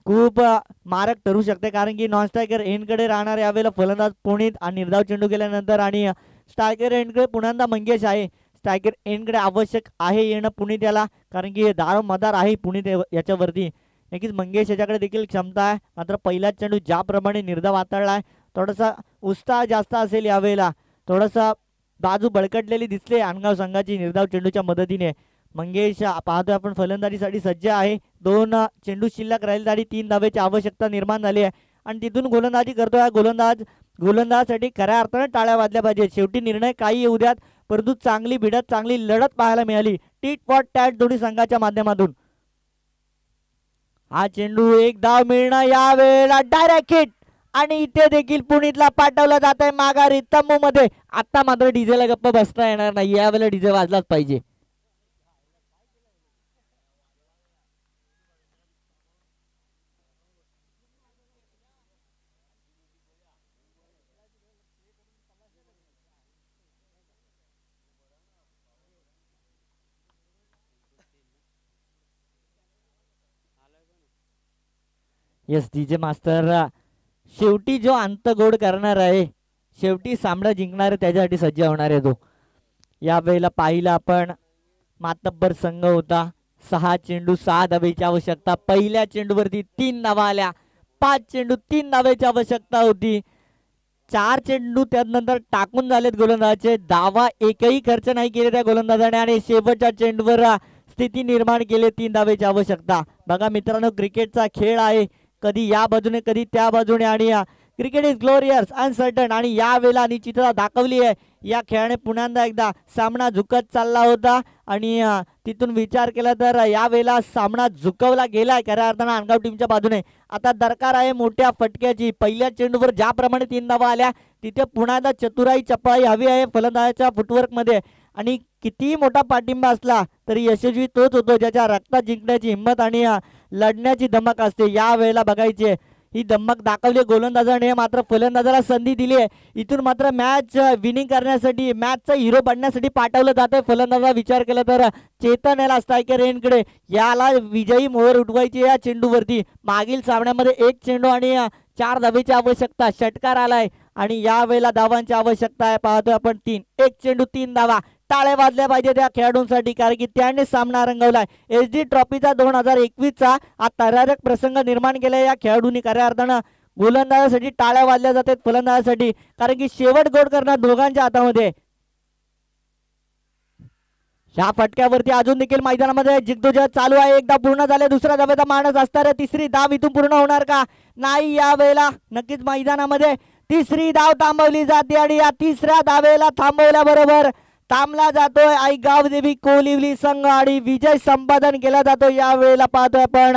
खूप मारक ठरू शकते, कारण की नॉन स्ट्रायकर एंडकडे राहणार यावेळेला फलंदाज पुणित आणि निर्धाव चेंडू केल्यानंतर, आणि स्ट्रायकर एंडकडे पुन्हा मंगेश आहे. स्ट्रायकर एंडकडे आवश्यक आहे येणं पुणित याला, कारण की दारो मदार आहे पुणित याच्यावरती. नक्कीच मंगेश याच्याकडे देखील क्षमता आहे, मात्र पहिला चेंडू ज्याप्रमाणे निर्धाव हाताळलाय थोडासा उत्साह जास्त असेल यावेळेला. थोडासा बाजू बळकटलेली दिसले अनगाव संघाची निर्धाव चेंडूच्या मदतीने. मंगेश पाहतोय आपण फलंदाजीसाठी सज्ज आहे. 2 चेंडू शिल्लक राहिले आणि 3 धावेची आवश्यकता निर्माण झाली आहे आणि तिथून गोलंदाजी करतोय गोलंदाजासाठी खऱ्या अर्थाने टाळ्या वाजल्या पाहिजेत. शेवटी निर्णय काही येऊ द्यात, परंतु चांगली भिडत चांगली लढत पाहायला मिळाली टीट फॉर टॅट दोन्ही संघाच्या माध्यमातून. हा चेंडू 1 धाव मिळणं यावेळेला डायरेक्ट हिट आणि इथे देखील पुणेतला पाठवला जात आहे माघारी तंबू मध्ये. आता मात्र डीजेला गप्प बसता येणार नाही, यावेळेला डीजे वाजलाच पाहिजे. येस डीजे मास्टर शेवटी जो अंत गोड करणार आहे, शेवटी सामना जिंकणार आहे, त्याच्यासाठी सज्ज होणार आहे तो. यावेळेला पाहिलं आपण मातब्बर संघ होता. 6 चेंडू 6 धावेची आवश्यकता. पहिल्या चेंडूवरती 3 धावा आल्या. 5 चेंडू 3 धावेची आवश्यकता होती. 4 चेंडू त्यानंतर टाकून झालेत गोलंदाजाचे. धावा एकही खर्च नाही केले त्या गोलंदाजाने आणि शेवटच्या चेंडूवर स्थिती निर्माण केली. 3 धावेची आवश्यकता. बघा मित्रांनो, क्रिकेटचा खेळ आहे, कधी या बाजूने कधी त्या बाजूने, आणि क्रिकेट इज ग्लोरियस अनसर्टन. आणि यावेळेला निश्चितता दाखवली आहे या खेळाने. पुन्हा एकदा सामना झुकत चालला होता आणि तिथून विचार केला तर यावेळेला सामना झुकवला गेलाय खऱ्या अर्थानं अनगाव टीमच्या बाजूने. आता दरकार आहे मोठ्या फटक्याची. पहिल्या चेंडूवर ज्याप्रमाणे 3 धावा आल्या, तिथे पुन्हा एकदा चतुराई चपळाई हवी आहे फलंदाजाच्या फुटवर्क मध्ये. आणि किती मोठा पाठिंबा असला तरी यशस्वी तोच होतो ज्याच्या रक्तात जिंकण्याची हिंमत आणि लढण्याची धमक असते. या वेळेला बघायची ही धमक दाखवली गोलंदाजाने, मात्र फलंदाजाला संधी दिली आहे. इथून मात्र मॅच विनिंग करण्यासाठी, मॅचचा हिरो बनण्यासाठी पाठवलं जात आहे. फलंदाजाला विचार केला तर चेतन याला स्ट्रायकर रेनकडे याला विजयी मोहर उठवायची या चेंडूवरती. मागील सामन्यामध्ये 1 चेंडू आणि 4 धावेची आवश्यकता. षटकार आलाय आणि या वेळेला धावांची आवश्यकता आहे. पाहतोय आपण 3, 1 चेंडू 3 धावा. टाळ्या वाजल्या पाहिजे त्या खेळाडूंसाठी, कारण की त्याने सामना रंगवलाय. एसडी ट्रॉफीचा 2021चा हा थरारक प्रसंग निर्माण केलाय या खेळाडूंनी. खऱ्या अर्थानं गोलंदाजासाठी टाळ्या वाजल्या जातात, फलंदाजासाठी, कारण की शेवट गोड करणार दोघांच्या हातामध्ये. ह्या फटक्यावरती अजून देखील मैदानामध्ये जिद्दोजहद चालू आहे. एकदा पूर्ण झाले, दुसऱ्या धावेचा मानस असणार. तिसरी धाव इथून पूर्ण होणार का? नाही. या वेळेला नक्कीच मैदानामध्ये तिसरी धाव थांबवली जाते आणि या तिसऱ्या धावेला थांबवल्याबरोबर थांबला जातोय आई गावदेवी कोलिवली संघ आणि विजय संपादन केला जातो. या वेळेला पाहतोय आपण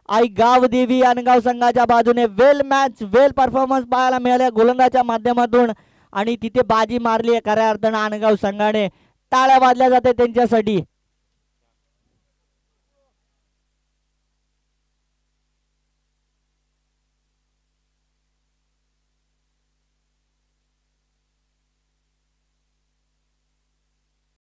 आई गावदेवी अनगाव संघाच्या बाजूने वेल मॅच, वेल परफॉर्मन्स पाहायला मिळाल्या गोलंदाजाच्या माध्यमातून आणि तिथे बाजी मारली आहे खऱ्या अर्थानं अनगाव संघाने. टाळ्या वाजल्या जाते त्यांच्यासाठी.